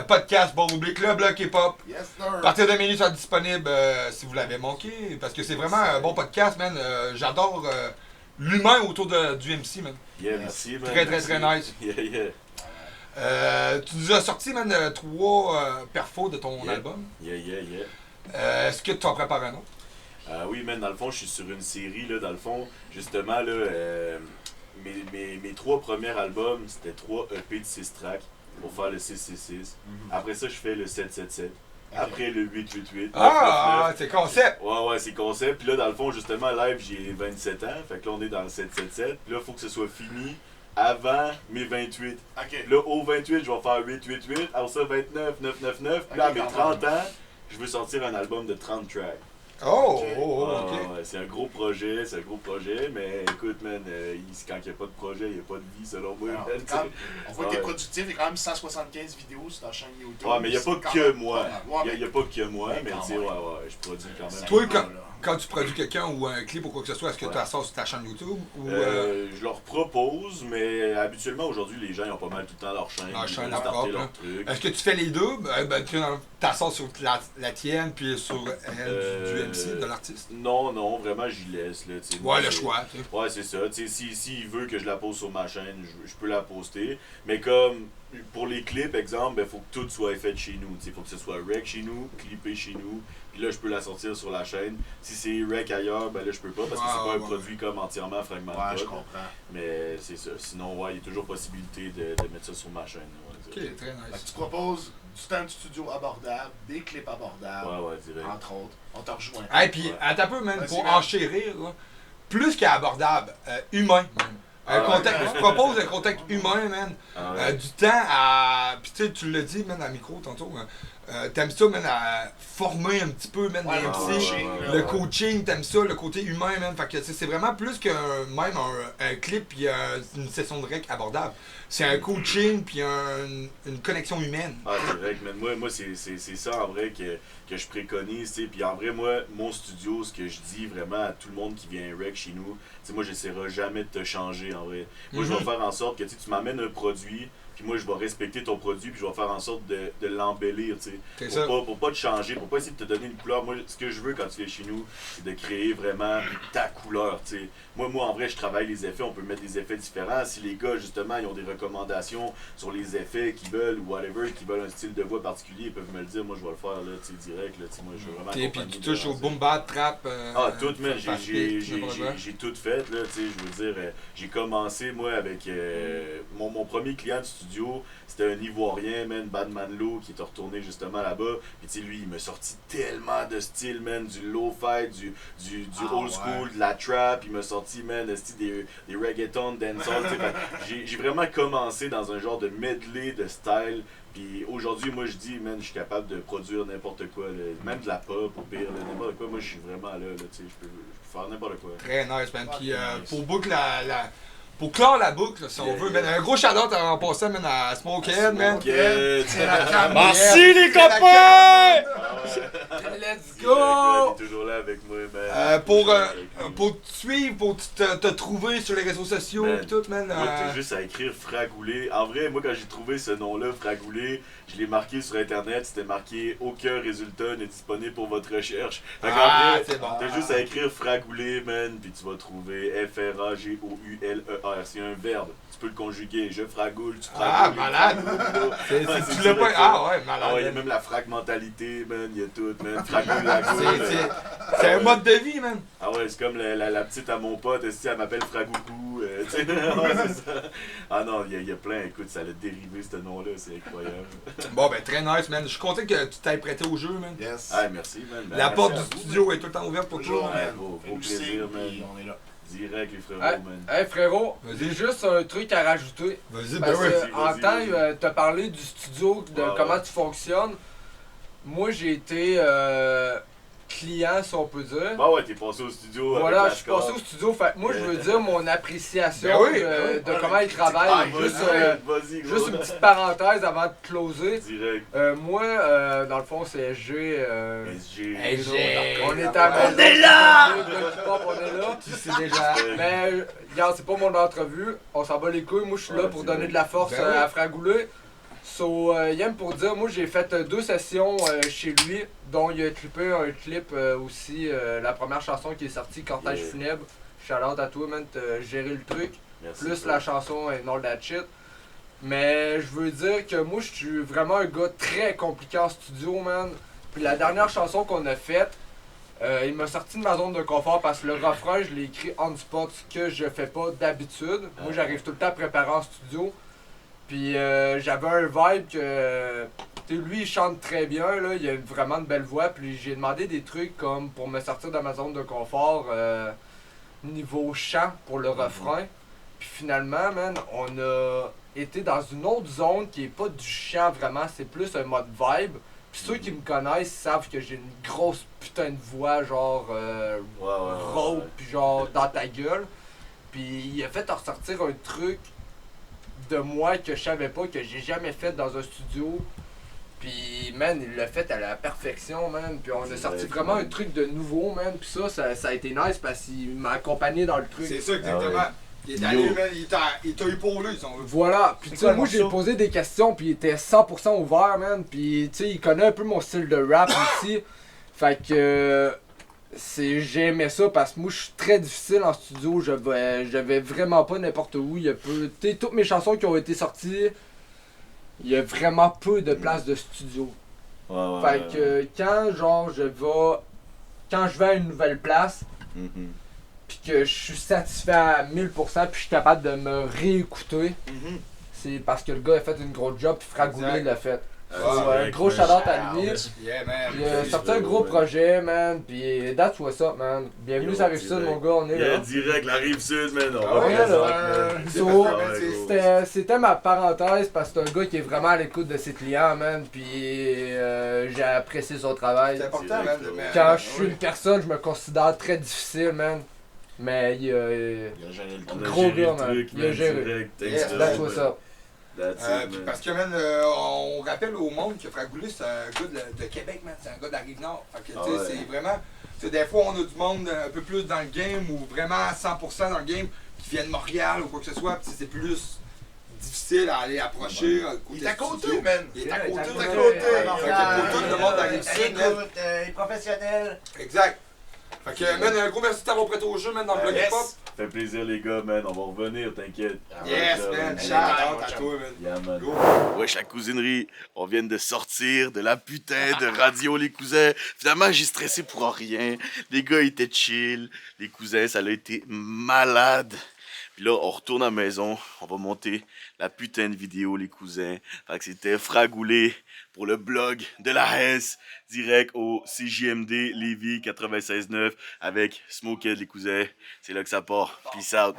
podcast, barre oblique, le bloc hip-hop. Yes, À sir. partir de minuit, ça va être disponible si vous l'avez manqué, parce que c'est vraiment un bon podcast, man. J'adore l'humain autour du MC, man. Yeah, merci, man. Très, très, Merci. très nice. Yeah, yeah. Tu nous as sorti, man, 3 perfos de ton Yeah. album. Yeah, yeah, yeah. Est-ce que tu en prépares un autre? Oui, man, dans le fond, je suis sur une série, là, dans le fond, justement, là, mes 3 premiers albums, c'était 3 EP de 6 tracks pour faire le 666. Après ça, je fais le 777. Après le 888. Ah, c'est concept! Ouais, c'est concept. Puis là, dans le fond, justement, live, j'ai 27 ans. Fait que là, on est dans le 777. Puis là, il faut que ce soit fini avant mes 28. Ok. Là, au 28, je vais faire 888. Après ça, 29, 999. Puis là, à Ok, mes quand 30 ans, je veux sortir un album de 30 tracks. Oh, Ok. ok. Ouais, c'est un gros projet, mais écoute, man, quand il n'y a pas de projet, il n'y a pas de vie, selon moi. Alors, man, quand- t'sais. on voit que t'es Ouais. productif, il y a quand même 175 vidéos sur ta chaîne YouTube. Ouais, mais il n'y a pas C'est quand que même moi. pas mal. Ouais, Il n'y a pas que moi, mais mais quand tu sais, même. ouais, je produis quand même. Toi, quand tu produis quelqu'un ou un clip ou quoi que ce soit, est-ce que tu Ouais. la sors sur ta chaîne YouTube? Ou, Je leur propose, mais habituellement aujourd'hui les gens ils ont pas mal tout le temps leur chaîne. Leur ils chaîne, veulent leur starter propre, leur là. truc. Est-ce que tu fais les deux? Tu la sors sur la tienne, puis sur elle du MC, de l'artiste? Non, vraiment j'y laisse. Là, tu sais. Ouais, le choix, tu sais. Ouais, c'est ça. Tu sais, s'il veut que je la pose sur ma chaîne, je peux la poster. Mais comme pour les clips, exemple, il faut que tout soit fait chez nous. Il faut que ce soit rec chez nous, clippé chez nous. Puis là, je peux la sortir sur la chaîne. Si c'est rec ailleurs, ben là, je peux pas parce que c'est pas un produit comme entièrement fragmenté. Ouais, je comprends. Mais c'est ça. Sinon, ouais, il y a toujours possibilité de mettre ça sur ma chaîne. Ok, Ouais, très Fait que nice. tu proposes du temps de studio abordable, des clips abordables, ouais, direct. entre autres. On te rejoint. Hey, puis, Ouais. attends un peu, man, Vas-y, pour man. enchérir, là, plus qu'abordable, humain, même. Un Ah, contact, ouais. je propose un contact humain, man. Ah ouais. Du temps à. Puis tu l'as dit, man, à micro tantôt. T'aimes ça, man, à former un petit peu, man, Ouais, les le MC. coaching, ouais, là, Le ouais. coaching, t'aimes ça, le côté humain, man. Fait que c'est vraiment plus qu'un même un clip puis une session de rec abordable. C'est un coaching puis une connexion humaine. Ah, c'est vrai que moi c'est ça en vrai que je préconise, tu sais. Puis en vrai, moi, mon studio, ce que je dis vraiment à tout le monde qui vient rec chez nous, tu sais, moi, j'essaierai jamais de te changer en vrai. Moi, je vais faire en sorte que tu sais, tu m'amènes un produit, puis moi, je vais respecter ton produit, puis je vais faire en sorte de l'embellir, tu sais. C'est ça. Pour pas te changer, pour pas essayer de te donner une couleur. Moi, ce que je veux quand tu viens chez nous, c'est de créer vraiment ta couleur, tu sais. Moi, en vrai, je travaille les effets, on peut mettre des effets différents. Si les gars, justement, ils ont des recommandations sur les effets qu'ils veulent ou whatever, qu'ils veulent un style de voix particulier, ils peuvent me le dire. Moi, je vais le faire, là, tu sais, direct, là, tu sais. Moi, je veux vraiment Puis accompagner tu de touches au gens, boom bap, trap. ah, tout, man. fast beat, n'importe quoi. J'ai tout fait, là, tu sais, je veux dire, j'ai commencé, moi, avec mon premier client de studio, c'était un Ivoirien, man, Badman Low, qui est retourné justement là-bas. Puis, tu sais, lui, il m'a sorti tellement de styles, man, du lo-fi, du old school, de la trap. Il m'a sorti, man, des reggaeton, dancehall, tu sais. Fait que j'ai vraiment commencé dans un genre de medley de style. Puis aujourd'hui, moi, je dis, man, je suis capable de produire n'importe quoi, là, même de la pop, au pire, là, n'importe quoi. Moi, je suis vraiment là, tu sais, je peux faire n'importe quoi. Très nice, man. Puis nice. pour boucle pour clore la boucle, si on Yeah, veut, yeah. man, un gros shout-out en passant, man, à Smokehead, man. C'est la crème. Merci, les C'est la copains! Let's go! T'es toujours là avec moi, man. Pour te suivre, pour te trouver sur les réseaux sociaux Man, et tout, man. Moi, t'as juste à écrire Fragoulé. En vrai, moi, quand j'ai trouvé ce nom-là, Fragoulé, je l'ai marqué sur Internet. C'était marqué « Aucun résultat n'est disponible pour votre recherche ». Fait qu'en vrai, c'est bon. t'as juste à écrire Fragoulé, man, puis tu vas trouver F-R-A-G-O-U-L-E-R. C'est un verbe. Tu peux le conjuguer. Je fragoule, tu fragoule. Ah, malade! Ouais, Tu l'as pas. Ah ouais, malade. Ah ouais, il y a même la fragmentalité, man. Il y a tout, man. Fragoule, la goule. C'est un mode de vie, man. Ah ouais, c'est comme la petite à mon pote, elle m'appelle Fragoukou. Tu sais, ouais, c'est ça. Ah non, il y a plein, écoute, ça a dérivé ce nom-là, c'est incroyable. Bon, ben, très nice, man. Je suis content que tu t'aies prêté au jeu, man. Yes. Ah, merci, man. Ben, La merci porte à du vous, studio est tout le temps ouverte pour Toujours, toi. man. man. Gros Fais-nous plaisir, signe, man. puis on est là. Direct, les frérots, Hey, man. hey, frérot, Vas-y. j'ai juste un truc à rajouter. Vas-y, ben Parce ouais. que, en vas-y, temps, vas-y. t'as parlé du studio, de Ouais, comment ouais. tu fonctionnes. Moi, j'ai été client, si on peut dire. Bah ouais, t'es passé au studio. Voilà, avec je suis passé au studio. Fait que moi, je veux dire mon appréciation Ben oui, de comment il travaille. Vas-y, gros. Juste une petite parenthèse avant de closer. Direct. Moi, dans le fond, c'est SG. SG. On est à la maison. On est là! On est là. Tu sais déjà. Mais, regarde, c'est pas mon entrevue. On s'en bat les couilles. Moi, je suis là Ouais, pour c'est donner vrai. de la force Ben oui. à Fragoulé. So, Yem pour dire, moi, j'ai fait 2 sessions chez lui, dont il a clippé un clip aussi. La première chanson qui est sortie, Cortège Yeah. funèbre. Shout-out à toi, man, t'as géré le truc. Merci. Plus la chanson and all that shit. Mais je veux dire que moi, je suis vraiment un gars très compliqué en studio, man. Puis la dernière chanson qu'on a faite, il m'a sorti de ma zone de confort parce que le refrain, je l'ai écrit on spot, ce que je fais pas d'habitude. Moi, j'arrive tout le temps préparé en studio. Puis j'avais un vibe que... Tu sais, lui, il chante très bien, là, il a vraiment une belle voix. Puis j'ai demandé des trucs comme pour me sortir de ma zone de confort, niveau chant pour le refrain. Puis finalement, man, on a été dans une autre zone qui est pas du chant vraiment, c'est plus un mode vibe. Puis ceux qui me connaissent savent que j'ai une grosse putain de voix, genre rauque, puis genre dans ta gueule. Puis il a fait ressortir un truc de moi que je savais pas, que j'ai jamais fait dans un studio. Puis man, il l'a fait à la perfection, man. Puis on a sorti vraiment un truc de nouveau, man. Puis ça a été nice parce qu'il m'a accompagné dans le truc. C'est ça, exactement. Ah ouais. Il est allé, man, il t'a épaulé, si on veut. Voilà, puis tu sais, moi j'ai posé des questions, puis il était 100% ouvert, man. Puis tu sais, il connaît un peu mon style de rap aussi. Fait que j'aimais ça parce que moi je suis très difficile en studio. Je vais vraiment pas n'importe où. Il y a peu, tu sais, toutes mes chansons qui ont été sorties, il y a vraiment peu de place de studio. Fait que quand je vais à une nouvelle place, puis que je suis satisfait à 1000%, puis je suis capable de me réécouter, c'est parce que le gars a fait une grosse job, puis Fragoulé l'a fait. Un gros shout-out à lui. Yeah, man. Il a sorti un gros projet, man, puis that's what's up, man. Bienvenue sur la Rive-Sud, mon gars, on est là. Direct, la Rive-Sud, man. On est là. C'était ma parenthèse parce que c'est un gars qui est vraiment à l'écoute de ses clients, man, puis j'ai apprécié son travail. C'est important, man. Quand je suis une personne, je me considère très difficile, man. Mais il a géré le On truc. a Gros géré gars, le man. truc, Il a géré. direct. Yeah, Thanks, that's man. what's up. That's it, Puis man. parce que, man, on rappelle au monde que Fragoulé, c'est un gars de Québec, man. C'est un gars de la Rive-Nord. Fait que, tu sais, c'est vraiment... Tu sais, des fois, on a du monde un peu plus dans le game ou vraiment à 100% dans le game qui vient de Montréal ou quoi que ce soit. Puis c'est plus difficile à aller approcher. Il est à côté, man. Il est à côté. Il est à Fait côté. que pour tout le monde dans la Rive-Sud, man. Écoute, il est professionnel. Exact. Fait que, man, un gros merci de t'avoir prêté au jeu, man, dans le blog Yes. hip-hop. Ça fait plaisir, les gars, man. On va revenir, t'inquiète. Yes, man. Shout out à toi, man. Yeah, man. Go. Wesh, la cousinerie, on vient de sortir de la putain de radio, les cousins. Finalement, j'ai stressé pour rien. Les gars étaient chill. Les cousins, ça a été malade. Puis là, on retourne à la maison. On va monter la putain de vidéo, les cousins. Fait que c'était Fragoulé pour le blog de la Hesse, direct au CJMD Lévis 96.9 avec Smoked, les cousins. C'est là que ça part. Peace out.